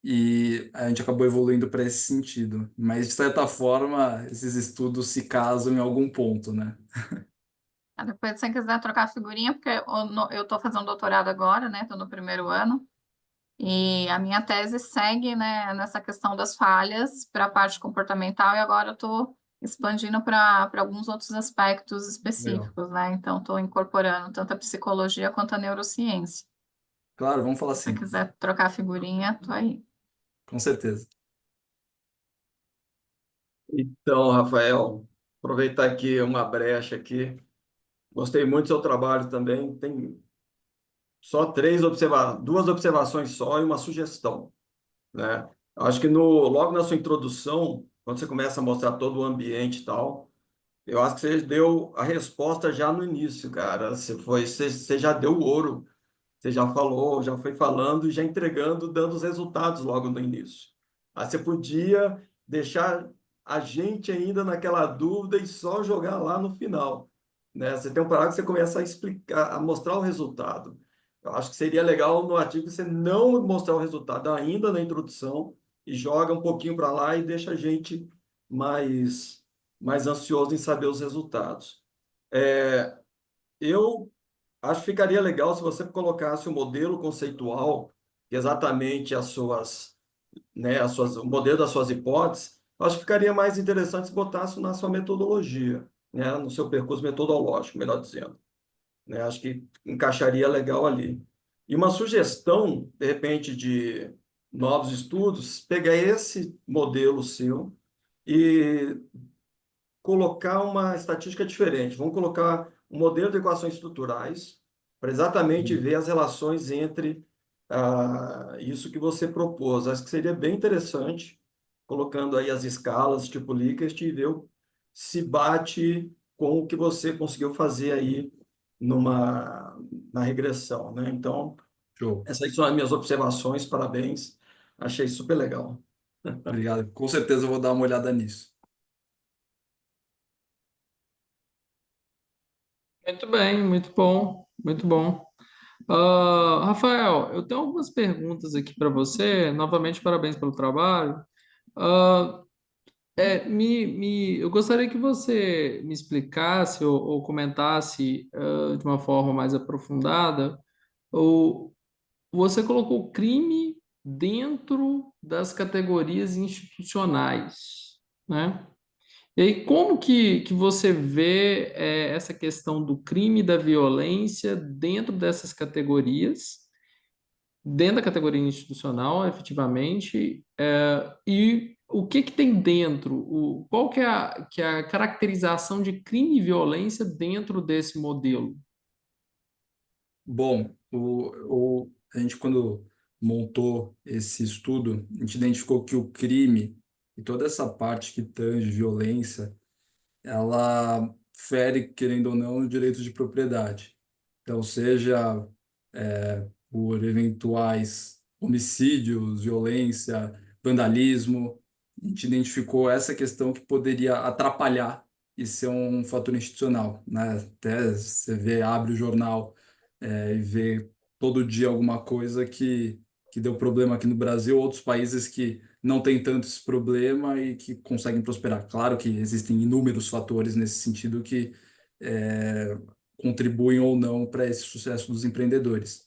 S2: E a gente acabou evoluindo para esse sentido. Mas, de certa forma, esses estudos se casam em algum ponto, né?
S6: Depois, se você quiser trocar figurinha, porque eu estou fazendo doutorado agora, né? Estou no primeiro ano. E a minha tese segue, né, nessa questão das falhas para a parte comportamental, e agora eu estou expandindo para alguns outros aspectos
S2: Legal.
S6: específicos, né? Então, estou incorporando tanto a psicologia quanto a neurociência.
S2: Claro, vamos falar
S6: Se você
S2: assim,
S6: quiser trocar figurinha, tô aí.
S2: com certeza.
S8: Então, Rafael, aproveitar aqui uma brecha aqui. Gostei muito do seu trabalho também. Tem só duas observações só e uma sugestão, né? Acho que logo na sua introdução, quando você começa a mostrar todo o ambiente e tal, eu acho que você deu a resposta já no início, cara. Você já deu o ouro. Você já falou, já foi falando e já entregando, dando os resultados logo no início. Aí você podia deixar a gente ainda naquela dúvida e só jogar lá no final, né? Você tem um parágrafo que você começa a explicar, a mostrar o resultado. Eu acho que seria legal no artigo você não mostrar o resultado ainda na introdução e joga um pouquinho para lá e deixa a gente mais, mais ansioso em saber os resultados. Eu acho que ficaria legal se você colocasse o modelo conceitual, que é exatamente o modelo das suas hipóteses. Eu acho que ficaria mais interessante se botasse na sua metodologia, né? No seu percurso metodológico, melhor dizendo, né? Acho que encaixaria legal ali. E uma sugestão, de repente, de novos estudos, pegar esse modelo seu e colocar uma estatística diferente. Vamos colocar um modelo de equações estruturais para exatamente ver as relações entre isso que você propôs. Acho que seria bem interessante, colocando aí as escalas, tipo Likert, e ver se bate com o que você conseguiu fazer aí na regressão, né? Então,
S2: Show.
S8: essas são as minhas observações, parabéns. Achei super legal.
S2: Obrigado. Com certeza eu vou dar uma olhada nisso.
S1: Muito bem, muito bom, muito bom. Rafael, eu tenho algumas perguntas aqui para você. Novamente, parabéns pelo trabalho. Ah, eu gostaria que você me explicasse ou comentasse de uma forma mais aprofundada. Você colocou crime dentro das categorias institucionais, né? E aí, como que você vê essa questão do crime e da violência dentro dessas categorias, dentro da categoria institucional, efetivamente, e o que tem dentro, qual que é a caracterização de crime e violência dentro desse modelo?
S2: Bom, a gente, quando montou esse estudo, a gente identificou que o crime e toda essa parte que tange violência, ela fere, querendo ou não, o direito de propriedade. Então, seja por eventuais homicídios, violência, vandalismo, a gente identificou essa questão que poderia atrapalhar e ser um fator institucional, né? Até você vê, abre o jornal e vê todo dia alguma coisa que deu problema aqui no Brasil, outros países que não têm tanto esse problema e que conseguem prosperar. Claro que existem inúmeros fatores nesse sentido que é, contribuem ou não para esse sucesso dos empreendedores,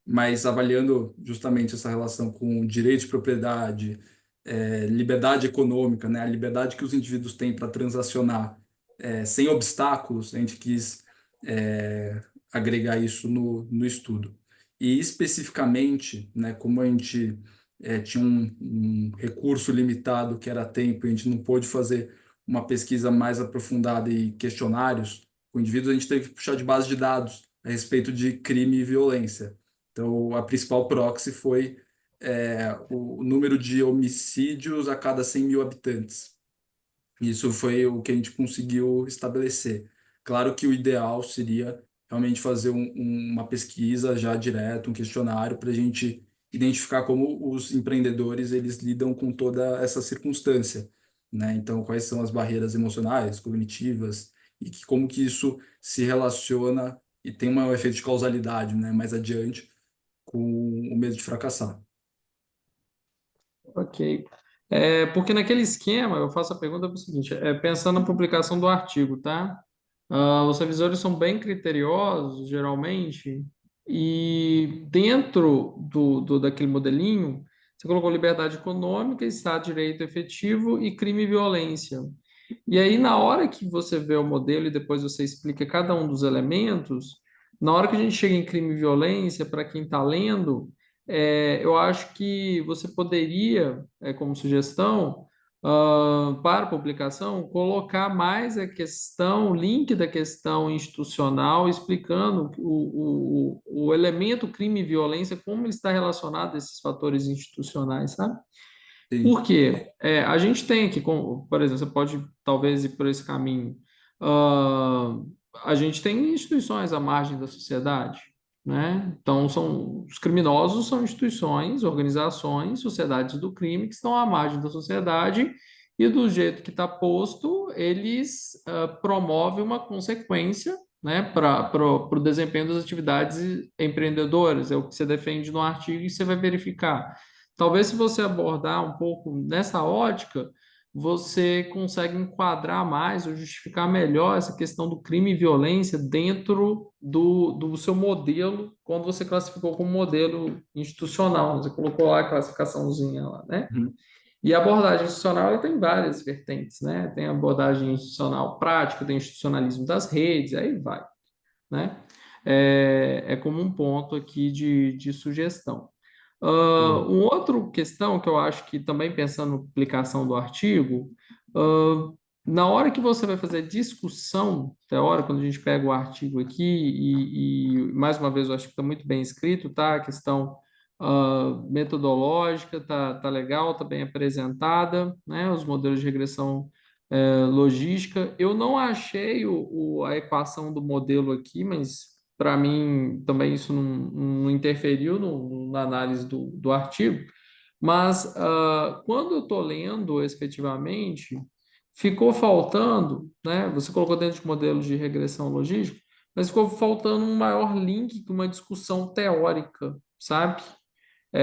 S2: mas avaliando justamente essa relação com direito de propriedade, liberdade econômica, né, a liberdade que os indivíduos têm para transacionar sem obstáculos, a gente quis agregar isso no estudo. E especificamente, né, como a gente tinha um recurso limitado que era tempo, e a gente não pôde fazer uma pesquisa mais aprofundada e questionários com indivíduos, a gente teve que puxar de base de dados a respeito de crime e violência. Então, a principal proxy foi o número de homicídios a cada 100 mil habitantes. Isso foi o que a gente conseguiu estabelecer. Claro que o ideal seria realmente fazer uma pesquisa já direto, um questionário, para a gente identificar como os empreendedores eles lidam com toda essa circunstância. né? Então, quais são as barreiras emocionais, cognitivas, e como que isso se relaciona e tem um efeito de causalidade, né, mais adiante com o medo de fracassar.
S1: Ok. Porque naquele esquema, eu faço a pergunta pelo seguinte, pensando na publicação do artigo, tá? Os revisores são bem criteriosos, geralmente, e dentro daquele modelinho, você colocou liberdade econômica, Estado de Direito efetivo e crime e violência. E aí, na hora que você vê o modelo e depois você explica cada um dos elementos, na hora que a gente chega em crime e violência, para quem está lendo, eu acho que você poderia, como sugestão, para a publicação, colocar mais a questão, o link da questão institucional, explicando o elemento crime e violência, como ele está relacionado a esses fatores institucionais, sabe?
S2: Sim,
S1: Por quê? A gente tem aqui, por exemplo, você pode talvez ir por esse caminho. Ah, a gente tem instituições à margem da sociedade, né? Então, os criminosos são instituições, organizações, sociedades do crime que estão à margem da sociedade e do jeito que está posto, eles promovem uma consequência, né, para o desempenho das atividades empreendedoras. É o que você defende no artigo e você vai verificar. Talvez se você abordar um pouco nessa ótica, você consegue enquadrar mais ou justificar melhor essa questão do crime e violência dentro do seu modelo, quando você classificou como modelo institucional. Você colocou lá a classificaçãozinha lá, né?
S2: uhum,
S1: E a abordagem institucional ela tem várias vertentes, né? Tem a abordagem institucional prática, tem o institucionalismo das redes, aí vai, né? É como um ponto aqui de sugestão.
S2: uhum.
S1: Uma outra questão que eu acho que também pensando na aplicação do artigo, na hora que você vai fazer discussão teórica, quando a gente pega o artigo aqui, mais uma vez eu acho que está muito bem escrito, tá? A questão metodológica tá legal, tá bem apresentada, né? Os modelos de regressão logística. Eu não achei a equação do modelo aqui, mas para mim também isso não interferiu na análise do artigo. Mas quando eu estou lendo efetivamente, ficou faltando, né? Você colocou dentro de modelo de regressão logística, mas ficou faltando um maior link com uma discussão teórica, sabe?
S2: Uhum.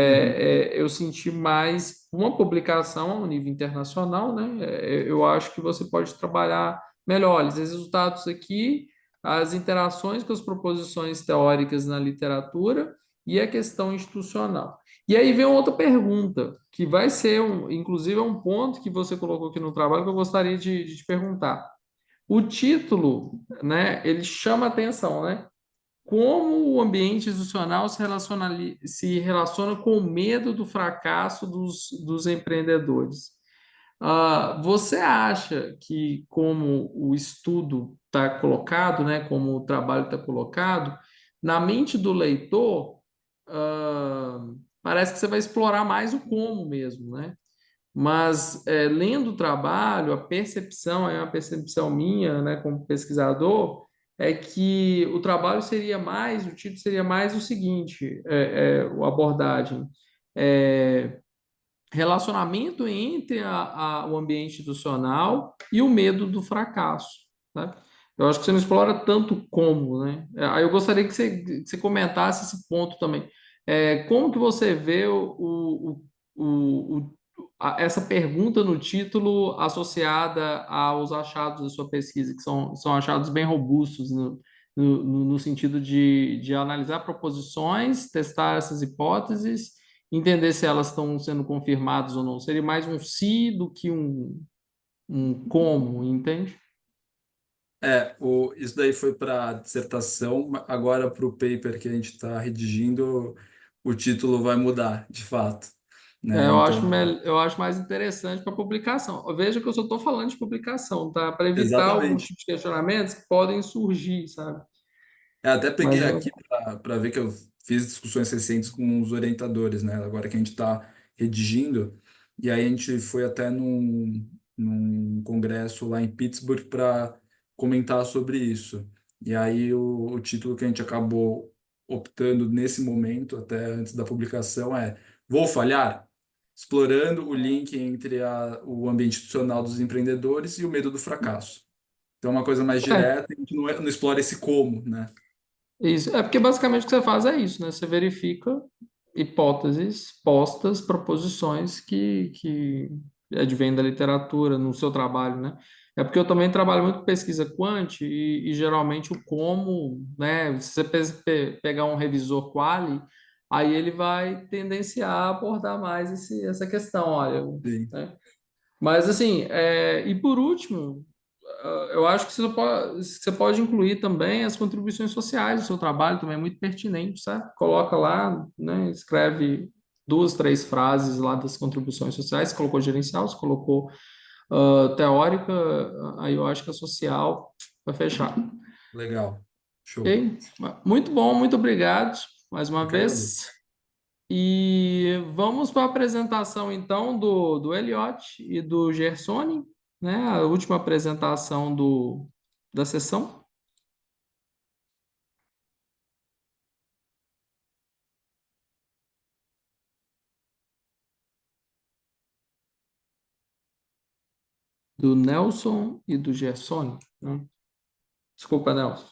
S1: Eu senti mais uma publicação a um nível internacional, né? Eu acho que você pode trabalhar melhor os resultados aqui, as interações com as proposições teóricas na literatura e a questão institucional. E aí vem outra pergunta, que vai ser, inclusive, é um ponto que você colocou aqui no trabalho que eu gostaria de te perguntar. O título, né, ele chama atenção, né? Como o ambiente institucional se relaciona com o medo do fracasso dos empreendedores. Você acha que, como o estudo está colocado, né, como o trabalho está colocado, na mente do leitor, parece que você vai explorar mais o como mesmo, né? Mas lendo o trabalho, a percepção, é uma percepção minha, né, como pesquisador, é que o trabalho seria mais, o título seria mais o seguinte, a abordagem, é, relacionamento entre o ambiente institucional e o medo do fracasso, né? Eu acho que você não explora tanto como, né? Aí eu gostaria que você comentasse esse ponto também. Como que você vê essa pergunta no título associada aos achados da sua pesquisa, que são achados bem robustos no sentido de analisar proposições, testar essas hipóteses, entender se elas estão sendo confirmadas ou não. Seria mais um se do que um como, entende?
S2: Isso daí foi para a dissertação, agora para o paper que a gente está redigindo, o título vai mudar, de fato, né? Então,
S1: Eu acho mais interessante para publicação. Veja que eu só estou falando de publicação, tá? Para evitar alguns
S2: exatamente.
S1: tipos de questionamentos que podem surgir, sabe?
S2: Até peguei
S1: Mas
S2: aqui para ver que eu fiz discussões recentes com os orientadores, né? Agora que a gente está redigindo, e aí a gente foi até num congresso lá em Pittsburgh para comentar sobre isso. E aí o título que a gente acabou optando nesse momento, até antes da publicação, é Vou falhar? explorando o link entre o ambiente institucional dos empreendedores e o medo do fracasso. Então, é uma coisa mais
S1: É,
S2: direta, a gente não explora esse como, né?
S1: isso. É porque basicamente o que você faz é isso, né? Você verifica hipóteses postas, proposições que advêm da literatura no seu trabalho, né? É porque eu também trabalho muito com pesquisa quant e geralmente o como, né? Se você pegar um revisor quali, aí ele vai tendenciar a abordar mais essa questão, olha,
S2: Sim.
S1: né? Mas assim, e por último, eu acho que você pode incluir também as contribuições sociais do seu trabalho, também é muito pertinente, sabe? Coloca lá, né? Escreve duas, três frases lá das contribuições sociais, você colocou gerencial, você colocou teórica, aí eu acho que a social vai fechar.
S2: Legal. Show.
S1: Ok? Muito bom, muito obrigado mais uma
S2: Eu que agradeço.
S1: vez. E vamos para a apresentação, então, do Elliot e do Gersoni, né? A última apresentação da sessão. Do Nelson e do Gersoni, né? Desculpa, Nelson.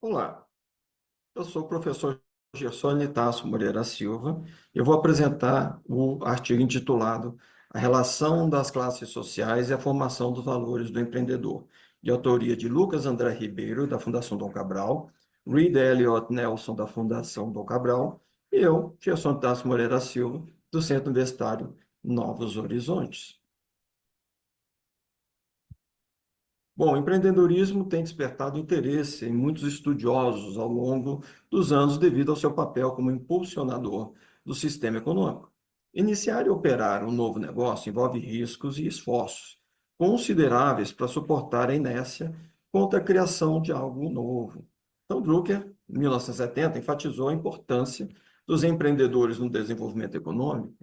S8: Olá, eu sou o professor Gersoni Tasso Moreira Silva. Eu vou apresentar o artigo intitulado A Relação das Classes Sociais e a Formação dos Valores do Empreendedor, de autoria de Lucas André Ribeiro, da Fundação Dom Cabral, Reed Elliott Nelson, da Fundação Dom Cabral, e eu, Gersoni Tasso Moreira Silva, do Centro Universitário Novos Horizontes. Bom, o empreendedorismo tem despertado interesse em muitos estudiosos ao longo dos anos devido ao seu papel como impulsionador do sistema econômico. Iniciar e operar um novo negócio envolve riscos e esforços consideráveis para suportar a inércia contra a criação de algo novo. Então, Drucker, em 1970, enfatizou a importância dos empreendedores no desenvolvimento econômico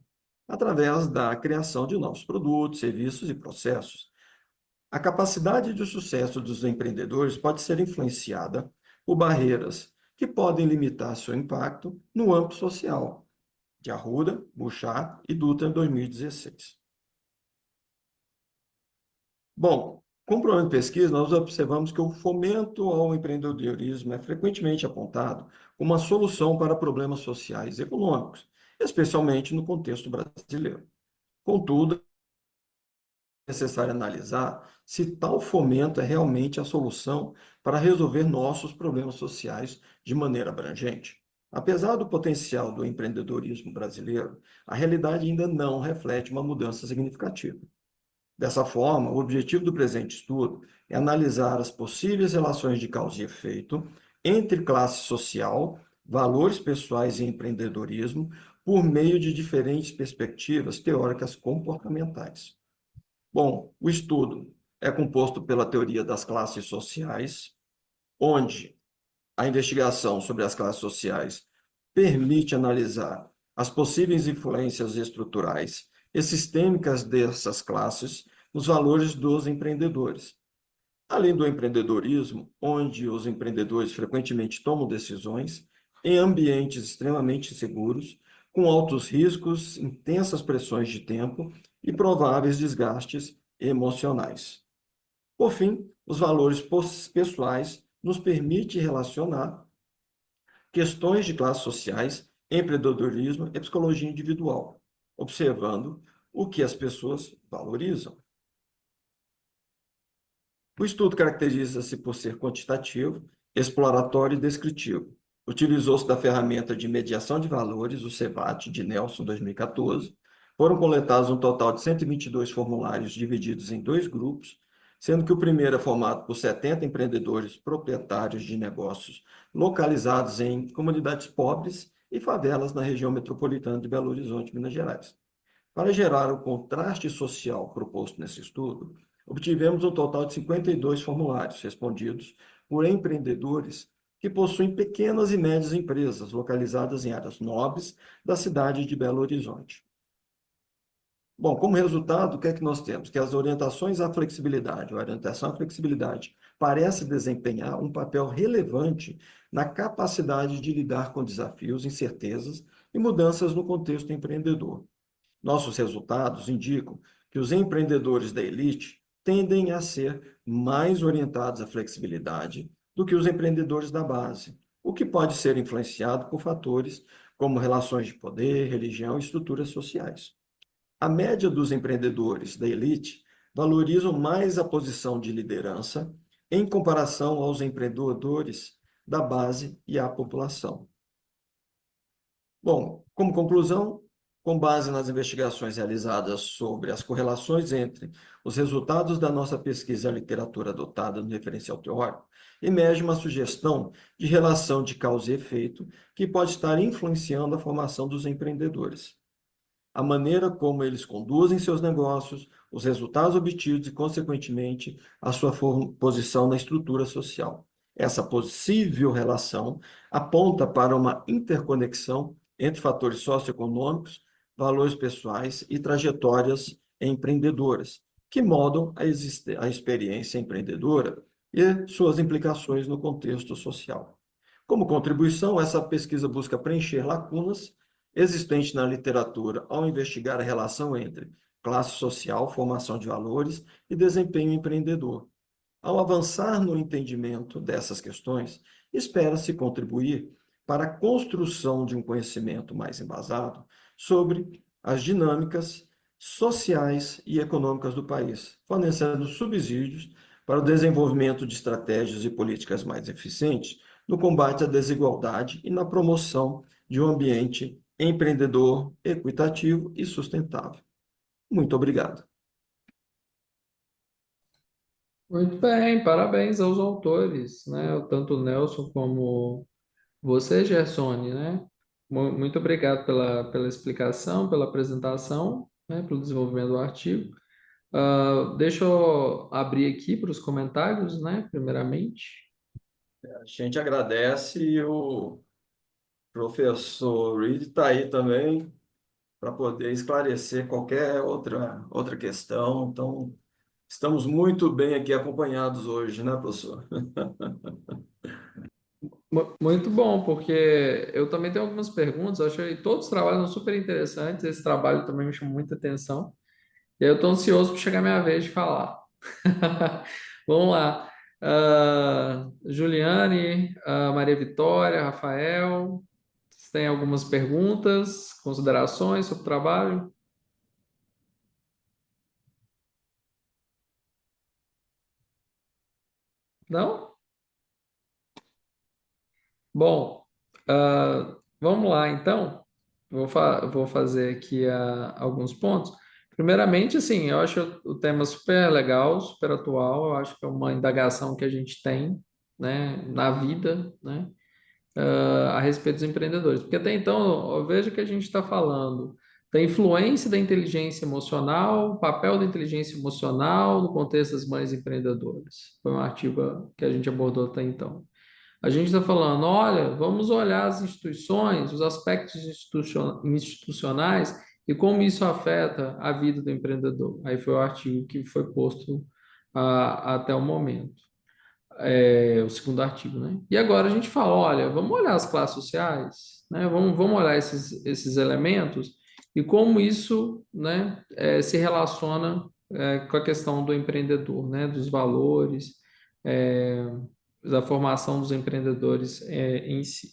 S8: através da criação de novos produtos, serviços e processos. A capacidade de sucesso dos empreendedores pode ser influenciada por barreiras que podem limitar seu impacto no âmbito social, de Arruda, Bouchard e Dutra, em 2016. Bom, com o programa de pesquisa, nós observamos que o fomento ao empreendedorismo é frequentemente apontado como uma solução para problemas sociais e econômicos, especialmente no contexto brasileiro. Contudo, necessário analisar se tal fomento é realmente a solução para resolver nossos problemas sociais de maneira abrangente. Apesar do potencial do empreendedorismo brasileiro, a realidade ainda não reflete uma mudança significativa. Dessa forma, o objetivo do presente estudo é analisar as possíveis relações de causa e efeito entre classe social, valores pessoais e empreendedorismo por meio de diferentes perspectivas teóricas comportamentais. Bom, o estudo é composto pela teoria das classes sociais, onde a investigação sobre as classes sociais permite analisar as possíveis influências estruturais e sistêmicas dessas classes nos valores dos empreendedores. Além do empreendedorismo, onde os empreendedores frequentemente tomam decisões em ambientes extremamente inseguros, com altos riscos, intensas pressões de tempo e prováveis desgastes emocionais. Por fim, os valores pessoais nos permitem relacionar questões de classes sociais, empreendedorismo e psicologia individual, observando o que as pessoas valorizam. O estudo caracteriza-se por ser quantitativo, exploratório e descritivo. Utilizou-se da ferramenta de mediação de valores, o CEVAT, de Nelson, 2014. Foram coletados um total de 122 formulários divididos em dois grupos, sendo que o primeiro é formado por 70 empreendedores proprietários de negócios localizados em comunidades pobres e favelas na região metropolitana de Belo Horizonte, Minas Gerais. Para gerar o contraste social proposto nesse estudo, obtivemos um total de 52 formulários respondidos por empreendedores que possuem pequenas e médias empresas localizadas em áreas nobres da cidade de Belo Horizonte. Bom, como resultado, o que é que nós temos? Que as orientações à flexibilidade, a orientação à flexibilidade, parece desempenhar um papel relevante na capacidade de lidar com desafios, incertezas e mudanças no contexto empreendedor. Nossos resultados indicam que os empreendedores da elite tendem a ser mais orientados à flexibilidade do que os empreendedores da base, o que pode ser influenciado por fatores como relações de poder, religião e estruturas sociais. A média dos empreendedores da elite valorizam mais a posição de liderança em comparação aos empreendedores da base e à população. Bom, como conclusão, com base nas investigações realizadas sobre as correlações entre os resultados da nossa pesquisa e a literatura adotada no referencial teórico, emerge uma sugestão de relação de causa e efeito que pode estar influenciando a formação dos empreendedores. A maneira como eles conduzem seus negócios, os resultados obtidos e, consequentemente, a sua posição na estrutura social. Essa possível relação aponta para uma interconexão entre fatores socioeconômicos, valores pessoais e trajetórias empreendedoras, que moldam a experiência empreendedora e suas implicações no contexto social. Como contribuição, essa pesquisa busca preencher lacunas existentes na literatura ao investigar a relação entre classe social, formação de valores e desempenho empreendedor. Ao avançar no entendimento dessas questões, espera-se contribuir para a construção de um conhecimento mais embasado sobre as dinâmicas sociais e econômicas do país, fornecendo subsídios para o desenvolvimento de estratégias e políticas mais eficientes no combate à desigualdade e na promoção de um ambiente empreendedor, equitativo e sustentável. Muito obrigado.
S1: Muito bem, parabéns aos autores, né? Tanto o Nelson como você, Gersone, né? Muito obrigado pela explicação, pela apresentação, né? Pelo desenvolvimento do artigo. Deixa eu abrir aqui para os comentários, né? Primeiramente.
S8: A gente agradece e o professor Reed está aí também para poder esclarecer qualquer outra questão. Então, estamos muito bem aqui acompanhados hoje, né, professor?
S1: Muito bom, porque eu também tenho algumas perguntas. Eu achei todos os trabalhos super interessantes. Esse trabalho também me chamou muita atenção. E aí eu estou ansioso para chegar a minha vez de falar. Vamos lá. Juliane, Maria Vitória, Rafael, vocês têm algumas perguntas, considerações sobre o trabalho? Não? Bom, vamos lá então. Vou fazer aqui alguns pontos. Primeiramente, assim, eu acho o tema super legal, super atual. Eu acho que é uma indagação que a gente tem, né, na vida, né, a respeito dos empreendedores. Porque até então, eu vejo que a gente está falando da influência da inteligência emocional, o papel da inteligência emocional no contexto das mães empreendedoras. Foi um artigo que a gente abordou até então. A gente está falando, olha, vamos olhar as instituições, os aspectos institucionais e como isso afeta a vida do empreendedor. Aí foi o artigo que foi posto até o momento, o segundo artigo, né? E agora a gente fala, olha, vamos olhar as classes sociais, né? Vamos olhar esses elementos e como isso, né, se relaciona com a questão do empreendedor, né? Dos valores, é, da formação dos empreendedores em si.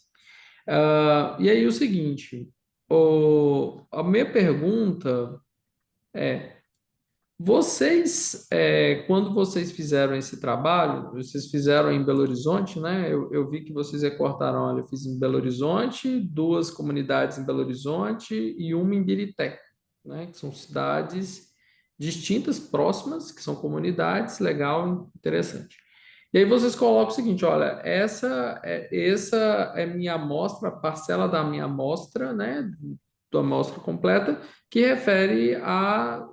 S1: E aí o seguinte, a minha pergunta é, quando vocês fizeram esse trabalho, vocês fizeram em Belo Horizonte, né? Eu vi que vocês recortaram, olha, eu fiz em Belo Horizonte, 2 comunidades em Belo Horizonte e uma em Birité, né? Que são cidades distintas, próximas, que são comunidades, legal, interessante. E aí vocês colocam o seguinte, olha, essa é minha amostra, a parcela da minha amostra, né? Da amostra completa, que refere a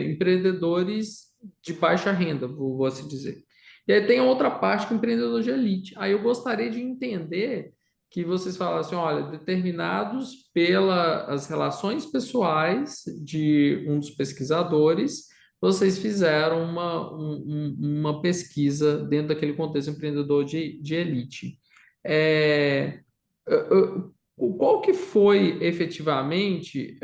S1: empreendedores de baixa renda, vou assim dizer. E aí tem outra parte que é empreendedor de elite. Aí eu gostaria de entender que vocês falassem, olha, determinados pelas relações pessoais de um dos pesquisadores, vocês fizeram uma pesquisa dentro daquele contexto empreendedor de elite. É, qual que foi efetivamente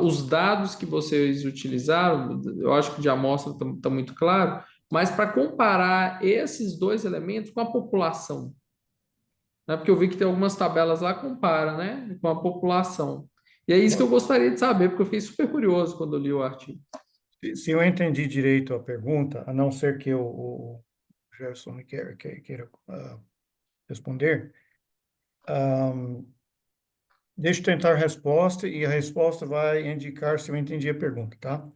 S1: os dados que vocês utilizaram? Eu acho que de amostra está muito claro, mas para comparar esses dois elementos com a população, né? Porque eu vi que tem algumas tabelas lá que compara, né, com a população. E é isso que eu gostaria de saber, porque eu fiquei super curioso quando eu li o artigo.
S3: Se eu entendi direito a pergunta, a não ser que o Gerson me queira responder, deixa eu tentar a resposta e a resposta vai indicar se eu entendi a pergunta, tá?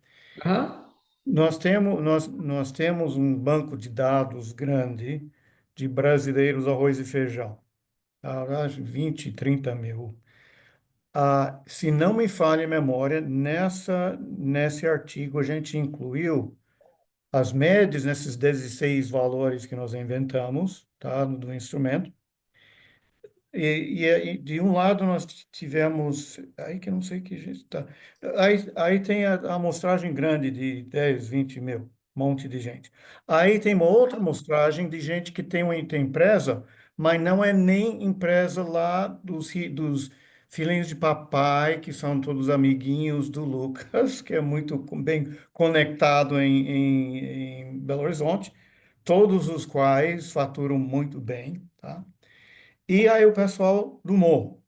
S1: Aham.
S3: Nós temos um banco de dados grande de brasileiros arroz e feijão, tá? Acho 20, 30 mil. Se não me falha a memória, nesse artigo a gente incluiu as médias nesses 16 valores que nós inventamos, tá, do instrumento. E de um lado nós tivemos, aí que eu não sei que gente está, aí tem a amostragem grande de 10, 20 mil, um monte de gente. Aí tem uma outra amostragem de gente que tem empresa, mas não é nem empresa lá dos filhinhos de papai, que são todos amiguinhos do Lucas, que é muito bem conectado em Belo Horizonte, todos os quais faturam muito bem, tá? E aí o pessoal do morro.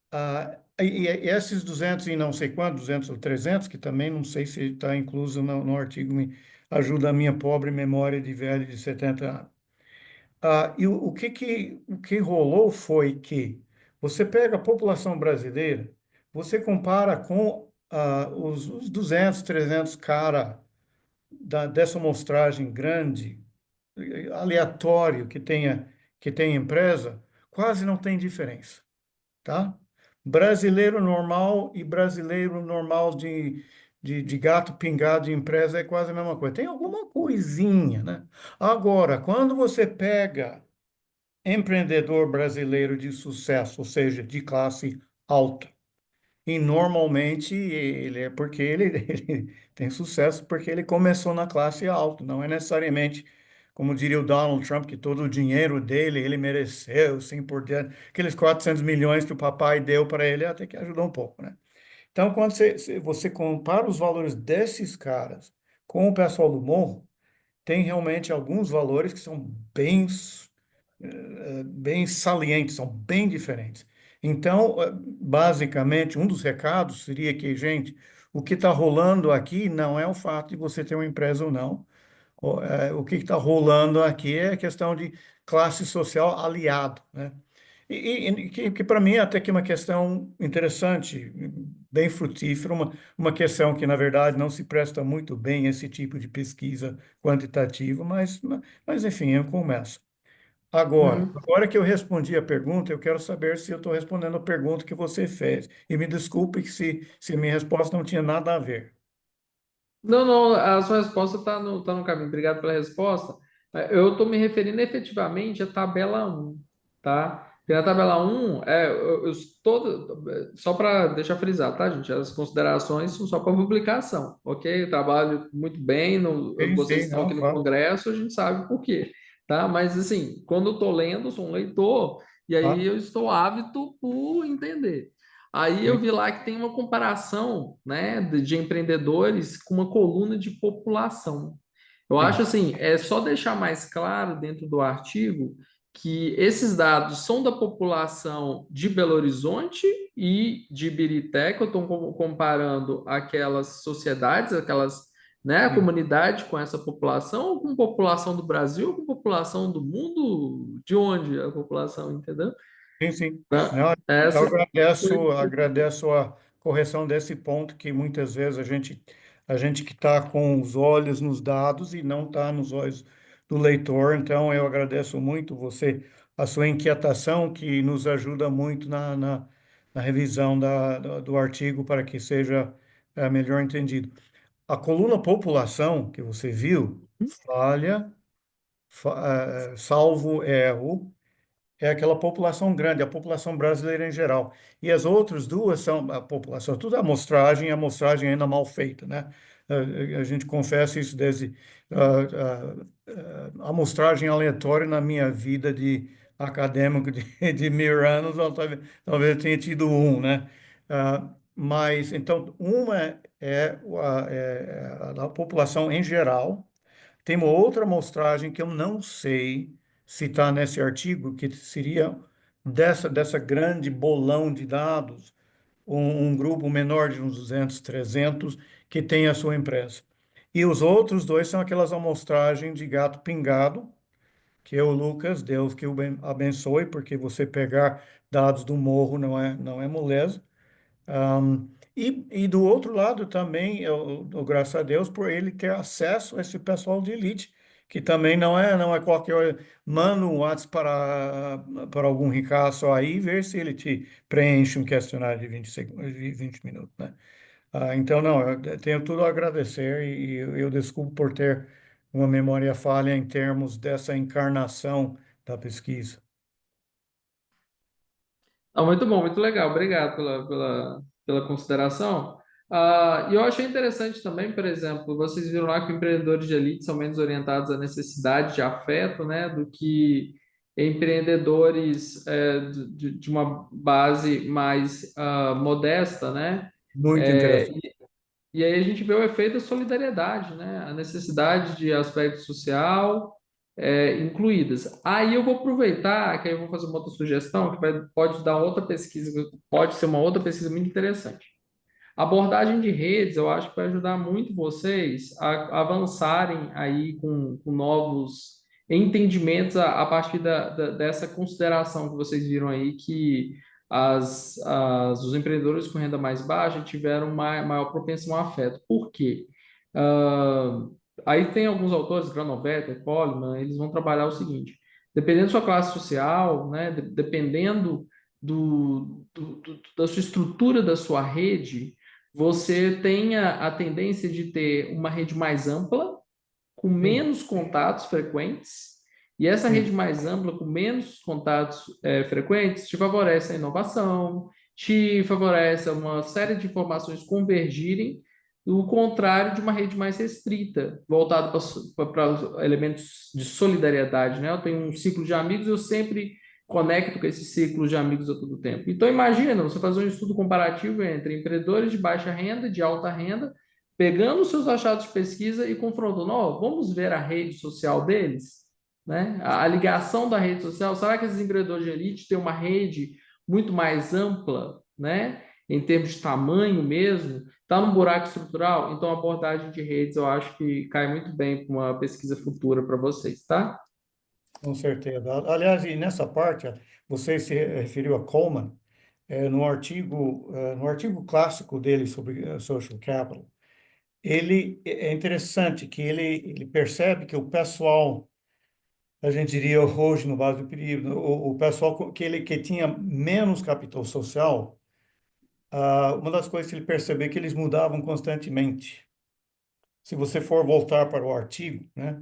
S3: Tá? E esses 200 e não sei quantos, 200 ou 300, que também não sei se está incluso no artigo, me ajuda a minha pobre memória de velho de 70 anos. E o que rolou foi que você pega a população brasileira, você compara com os 200, 300 cara dessa amostragem grande, aleatório que tem empresa, quase não tem diferença, tá? Brasileiro normal e brasileiro normal de gato pingado de empresa é quase a mesma coisa. Tem alguma coisinha, né? Agora, quando você pega empreendedor brasileiro de sucesso, ou seja, de classe alta, e normalmente ele é porque ele tem sucesso porque ele começou na classe alta, não é necessariamente, como diria o Donald Trump, que todo o dinheiro dele ele mereceu, assim por diante. Aqueles 400 milhões que o papai deu para ele até que ajudou um pouco, né? Então, quando você compara os valores desses caras com o pessoal do morro, tem realmente alguns valores que são bem salientes, são bem diferentes. Então, basicamente, um dos recados seria que, gente, o que está rolando aqui não é o fato de você ter uma empresa ou não. O que está rolando aqui é a questão de classe social aliado, né? E que para mim é até que uma questão interessante, bem frutífera, uma questão que, na verdade, não se presta muito bem a esse tipo de pesquisa quantitativa, mas enfim, eu começo.
S1: Uhum.
S3: Agora que eu respondi a pergunta, eu quero saber se eu estou respondendo a pergunta que você fez. E me desculpe que se minha resposta não tinha nada a ver.
S1: Não, não, a sua resposta tá no caminho. Obrigado pela resposta. Eu estou me referindo efetivamente à tabela um, tá? Porque na tabela um eu estou. Só para deixar frisar, tá, gente? As considerações são só para publicação, ok? Eu trabalho muito bem,
S3: Sim,
S1: vocês
S3: sim,
S1: estão
S3: não,
S1: aqui no
S3: claro,
S1: Congresso, a gente sabe por quê, tá? Mas, assim, quando eu estou lendo, eu sou um leitor, e aí
S3: claro,
S1: eu estou ávido por entender. Aí eu
S3: sim,
S1: vi lá que tem uma comparação, né, de empreendedores com uma coluna de população. Eu acho
S3: sim,
S1: assim, é só deixar mais claro dentro do artigo que esses dados são da população de Belo Horizonte e de Ibirité, que eu estou comparando aquelas sociedades, aquelas, né, a
S3: sim,
S1: comunidade com essa população, ou com população do Brasil, ou com população do mundo, de onde a população, entendeu?
S3: sim, sim.
S1: Né?
S3: Não, eu
S1: Essa foi.
S3: agradeço a correção desse ponto que muitas vezes a gente que está com os olhos nos dados e não está nos olhos do leitor. Então, eu agradeço muito a sua inquietação, que nos ajuda muito na revisão do artigo para que seja melhor entendido. A coluna população que você viu, falha, salvo erro, é aquela população grande, a população brasileira em geral. E as outras duas são a população, tudo a amostragem ainda mal feita, né? A gente confessa isso desde a amostragem aleatória na minha vida de acadêmico de 1.000 anos, talvez eu tenha tido um, né? Mas, então, uma é a população em geral. Tem uma outra amostragem que eu não sei se está nesse artigo, que seria dessa grande bolão de dados, um grupo menor de uns 200, 300, que tem a sua empresa. E os outros dois são aquelas amostragens de gato pingado, que é o Lucas, Deus que o abençoe, porque você pegar dados do morro não é moleza. E do outro lado também, eu dou graças a Deus por ele ter acesso a esse pessoal de elite, que também não é qualquer. Manda um WhatsApp para algum ricaço aí e ver se ele te preenche um questionário de 20 minutos, né? Então, não, eu tenho tudo a agradecer e eu desculpo por ter uma memória falha em termos dessa encarnação da pesquisa.
S1: Ah, muito bom, muito legal. Obrigado pela consideração. E eu achei interessante também, por exemplo, vocês viram lá que empreendedores de elite são menos orientados à necessidade de afeto, né, do que empreendedores de uma base mais modesta, né?
S3: Muito
S1: É,
S3: interessante.
S1: e aí a gente vê o efeito da solidariedade, né? A necessidade de aspecto social incluídas. Aí eu vou aproveitar, que aí eu vou fazer uma outra sugestão, que pode dar outra pesquisa, pode ser uma outra pesquisa muito interessante. A abordagem de redes, eu acho que vai ajudar muito vocês a avançarem aí com novos entendimentos a partir dessa consideração que vocês viram aí, que os empreendedores com renda mais baixa tiveram maior propensão ao afeto. Por quê? Ah, Aí tem alguns autores, Granovetter, Coleman, eles vão trabalhar o seguinte: dependendo da sua classe social, né, dependendo da sua estrutura da sua rede, você tem a tendência de ter uma rede mais ampla, com
S3: Sim,
S1: menos contatos frequentes, e essa rede
S3: sim.
S1: mais ampla, com menos contatos frequentes, te favorece a inovação, te favorece uma série de informações convergirem, o contrário de uma rede mais restrita, voltada para elementos de solidariedade, né? Eu tenho um ciclo de amigos, eu sempre conecto com esses ciclos de amigos a todo tempo. Então, imagina você fazer um estudo comparativo entre empreendedores de baixa renda e de alta renda, pegando os seus achados de pesquisa e confrontando, ó, vamos ver a rede social deles, né? A ligação da rede social, será que esses empreendedores de elite têm uma rede muito mais ampla, né? Em termos de tamanho mesmo, está num buraco estrutural? Então, a abordagem de redes eu acho que cai muito bem para uma pesquisa futura para vocês, tá?
S3: Com certeza. Aliás, e nessa parte, você se referiu a Coleman, no artigo clássico dele sobre social capital, ele é interessante que ele percebe que o pessoal, a gente diria hoje no base do período, o pessoal que tinha menos capital social, uma das coisas que ele percebeu é que eles mudavam constantemente. Se você for voltar para o artigo, né?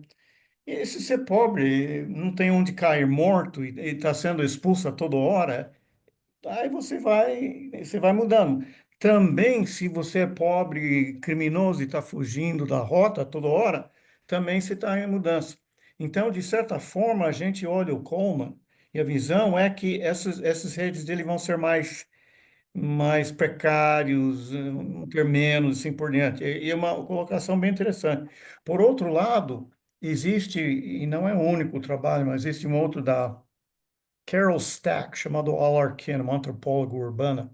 S3: E se ser pobre, não tem onde cair morto e está sendo expulso a toda hora, aí você vai mudando. Também, se você é pobre, criminoso e está fugindo da rota a toda hora, também você está em mudança. Então, de certa forma, a gente olha o Coleman e a visão é que essas redes dele vão ser mais precários, ter menos, assim por diante. E é uma colocação bem interessante. Por outro lado, existe, e não é o único trabalho, mas existe um outro da Carol Stack, chamado Alarkin, uma antropóloga urbana,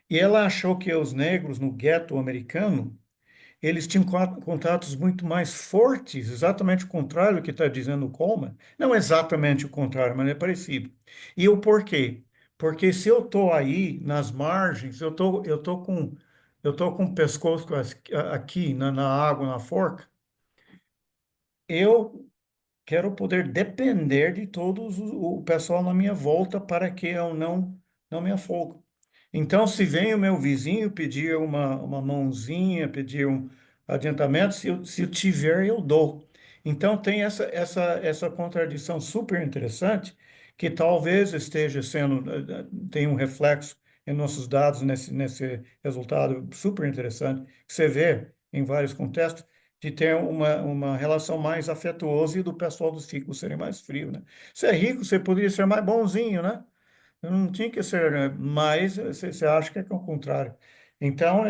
S3: e ela achou que os negros no gueto americano, eles tinham contatos muito mais fortes, exatamente o contrário do que está dizendo o Coleman. Não exatamente o contrário, mas é parecido. E o porquê? Porque se eu estou aí nas margens, eu tô com o pescoço aqui na água, na forca, eu quero poder depender de todos o pessoal na minha volta para que eu não me afogue. Então, se vem o meu vizinho pedir uma mãozinha, pedir um adiantamento, se eu tiver, eu dou. Então, tem essa contradição super interessante, que talvez esteja sendo, tem um reflexo em nossos dados nesse resultado super interessante, que você vê em vários contextos, de ter uma relação mais afetuosa e do pessoal dos ciclos serem mais frios, né? Você é rico, você poderia ser mais bonzinho, né? Não tinha que ser, né? Mas você acha que é o contrário. Então,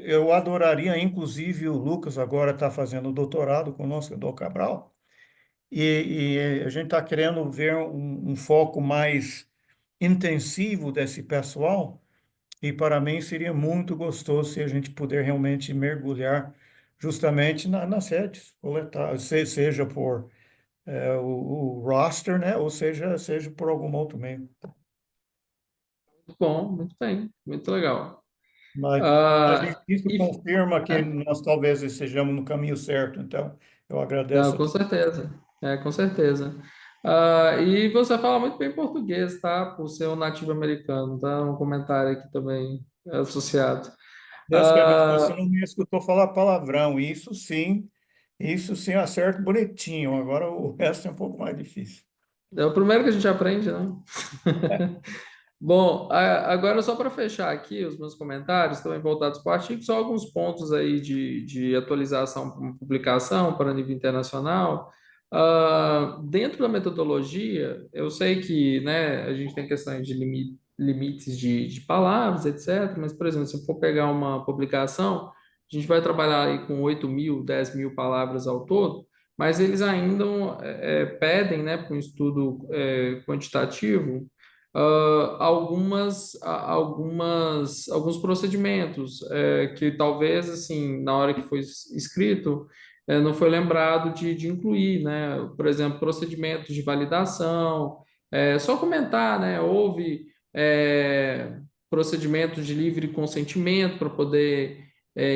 S3: eu adoraria, inclusive o Lucas agora está fazendo doutorado conosco, o Dr. Cabral, e a gente está querendo ver um foco mais intensivo desse pessoal, e para mim seria muito gostoso se a gente puder realmente mergulhar justamente nas redes, coletar, seja por o roster, né, ou seja por algum outro meio.
S1: Muito bom, muito bem, muito legal.
S3: Mas isso
S1: E,
S3: confirma que
S1: né?
S3: nós talvez estejamos no caminho certo, então eu
S1: Não,
S3: agradeço a
S1: com
S3: todos.
S1: certeza, com certeza. E você fala muito bem português, tá? Por ser um nativo americano, tá? Um comentário aqui também associado.
S3: Dessa vez você
S1: Ah,
S3: não me escutou falar palavrão, isso sim eu acerto bonitinho, agora o resto é um pouco mais difícil.
S1: é o primeiro que a gente aprende, né? Bom, agora só para fechar aqui os meus comentários, também voltados para o artigo, só alguns pontos aí de atualização para uma publicação para nível internacional. Dentro da metodologia, eu sei que, né, a gente tem questões de limites de palavras, etc., mas, por exemplo, se for pegar uma publicação, a gente vai trabalhar aí com 8.000, 10.000 palavras ao todo, mas eles ainda pedem, né, para um estudo quantitativo, alguns procedimentos que talvez assim na hora que foi escrito não foi lembrado de incluir, né? Por exemplo, procedimentos de validação, só comentar, né? Houve procedimentos de livre consentimento para poder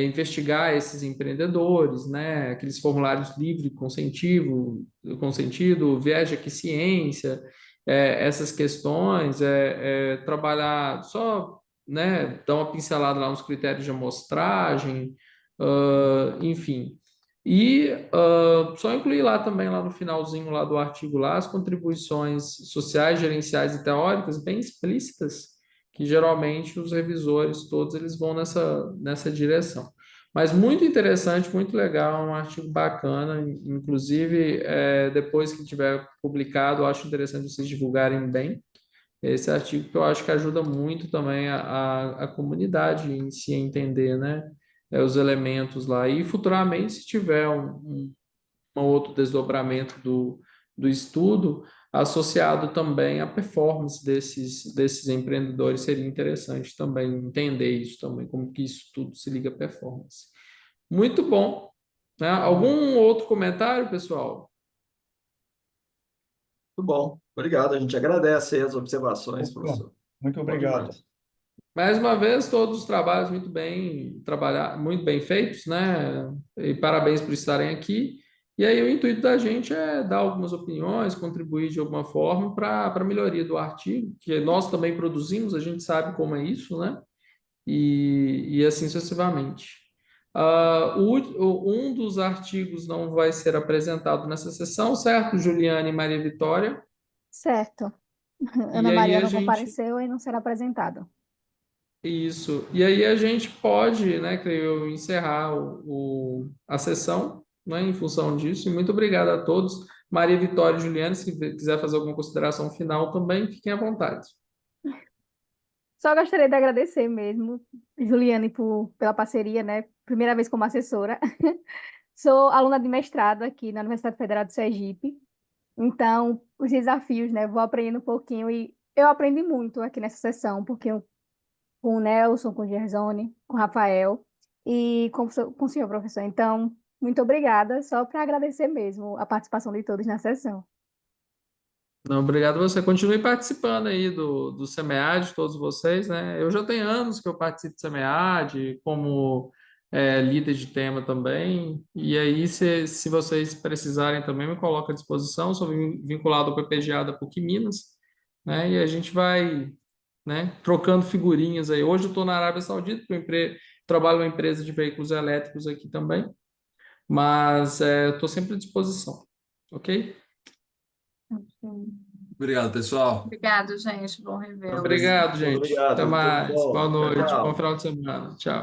S1: investigar esses empreendedores, né? Aqueles formulários livre consentido, viés de eficiência, essas questões, trabalhar só, né, dar uma pincelada lá nos critérios de amostragem, enfim. E só incluir lá também, lá no finalzinho lá do artigo, lá, as contribuições sociais, gerenciais e teóricas bem explícitas, que geralmente os revisores todos eles vão nessa direção. Mas muito interessante, muito legal, um artigo bacana. Inclusive, depois que tiver publicado, eu acho interessante vocês divulgarem bem esse artigo, que eu acho que ajuda muito também a comunidade em si a entender, né, os elementos lá. E futuramente, se tiver um outro desdobramento do estudo, associado também à performance desses empreendedores, seria interessante também entender isso também, como que isso tudo se liga à performance. Muito bom, né? Algum outro comentário, pessoal?
S8: Muito bom. Obrigado. A gente agradece aí as observações,
S3: Opa,
S8: professor.
S3: muito
S8: Bom
S3: obrigado.
S8: demais.
S1: Mais uma vez, todos os trabalhos muito bem trabalhados, muito bem feitos, né? E parabéns por estarem aqui. E aí o intuito da gente é dar algumas opiniões, contribuir de alguma forma para a melhoria do artigo, que nós também produzimos, a gente sabe como é isso, né? E assim sucessivamente. Um dos artigos não vai ser apresentado nessa sessão, certo, Juliane e Maria Vitória?
S4: Certo.
S1: E
S4: Ana
S1: aí
S4: Maria
S1: a
S4: não
S1: gente
S4: compareceu e não será apresentado.
S1: Isso. E aí a gente pode, né, creio eu, encerrar a sessão, né, em função disso. E muito obrigado a todos. Maria Vitória e Juliana, se quiser fazer alguma consideração final também, fiquem à vontade.
S4: Só gostaria de agradecer mesmo, Juliane, pela parceria, né? Primeira vez como assessora. Sou aluna de mestrado aqui na Universidade Federal de Sergipe. Então, os desafios, né? Vou aprendendo um pouquinho e eu aprendi muito aqui nessa sessão, porque com o Nelson, com o Gersone, com o Rafael e com o senhor professor. Então, muito obrigada, só para agradecer mesmo a participação de todos na sessão.
S1: Não, obrigado a você. Continue participando aí do SEMEAD, todos vocês, né? Eu já tenho anos que eu participo do SEMEAD, como líder de tema também. E aí, se vocês precisarem também, me coloco à disposição. Sou vinculado ao PPGA da PUC Minas, né? E a gente vai, né, trocando figurinhas aí. Hoje eu estou na Arábia Saudita, trabalho numa empresa de veículos elétricos aqui também, mas estou sempre à disposição, ok?
S2: Obrigado, pessoal.
S6: Obrigado, gente. Bom revê-los.
S1: Obrigado, gente.
S8: Obrigado.
S1: Até
S8: Tudo
S1: mais.
S8: bom.
S1: Boa
S8: Tchau,
S1: noite. Bom
S8: tchau.
S1: final de semana. Tchau.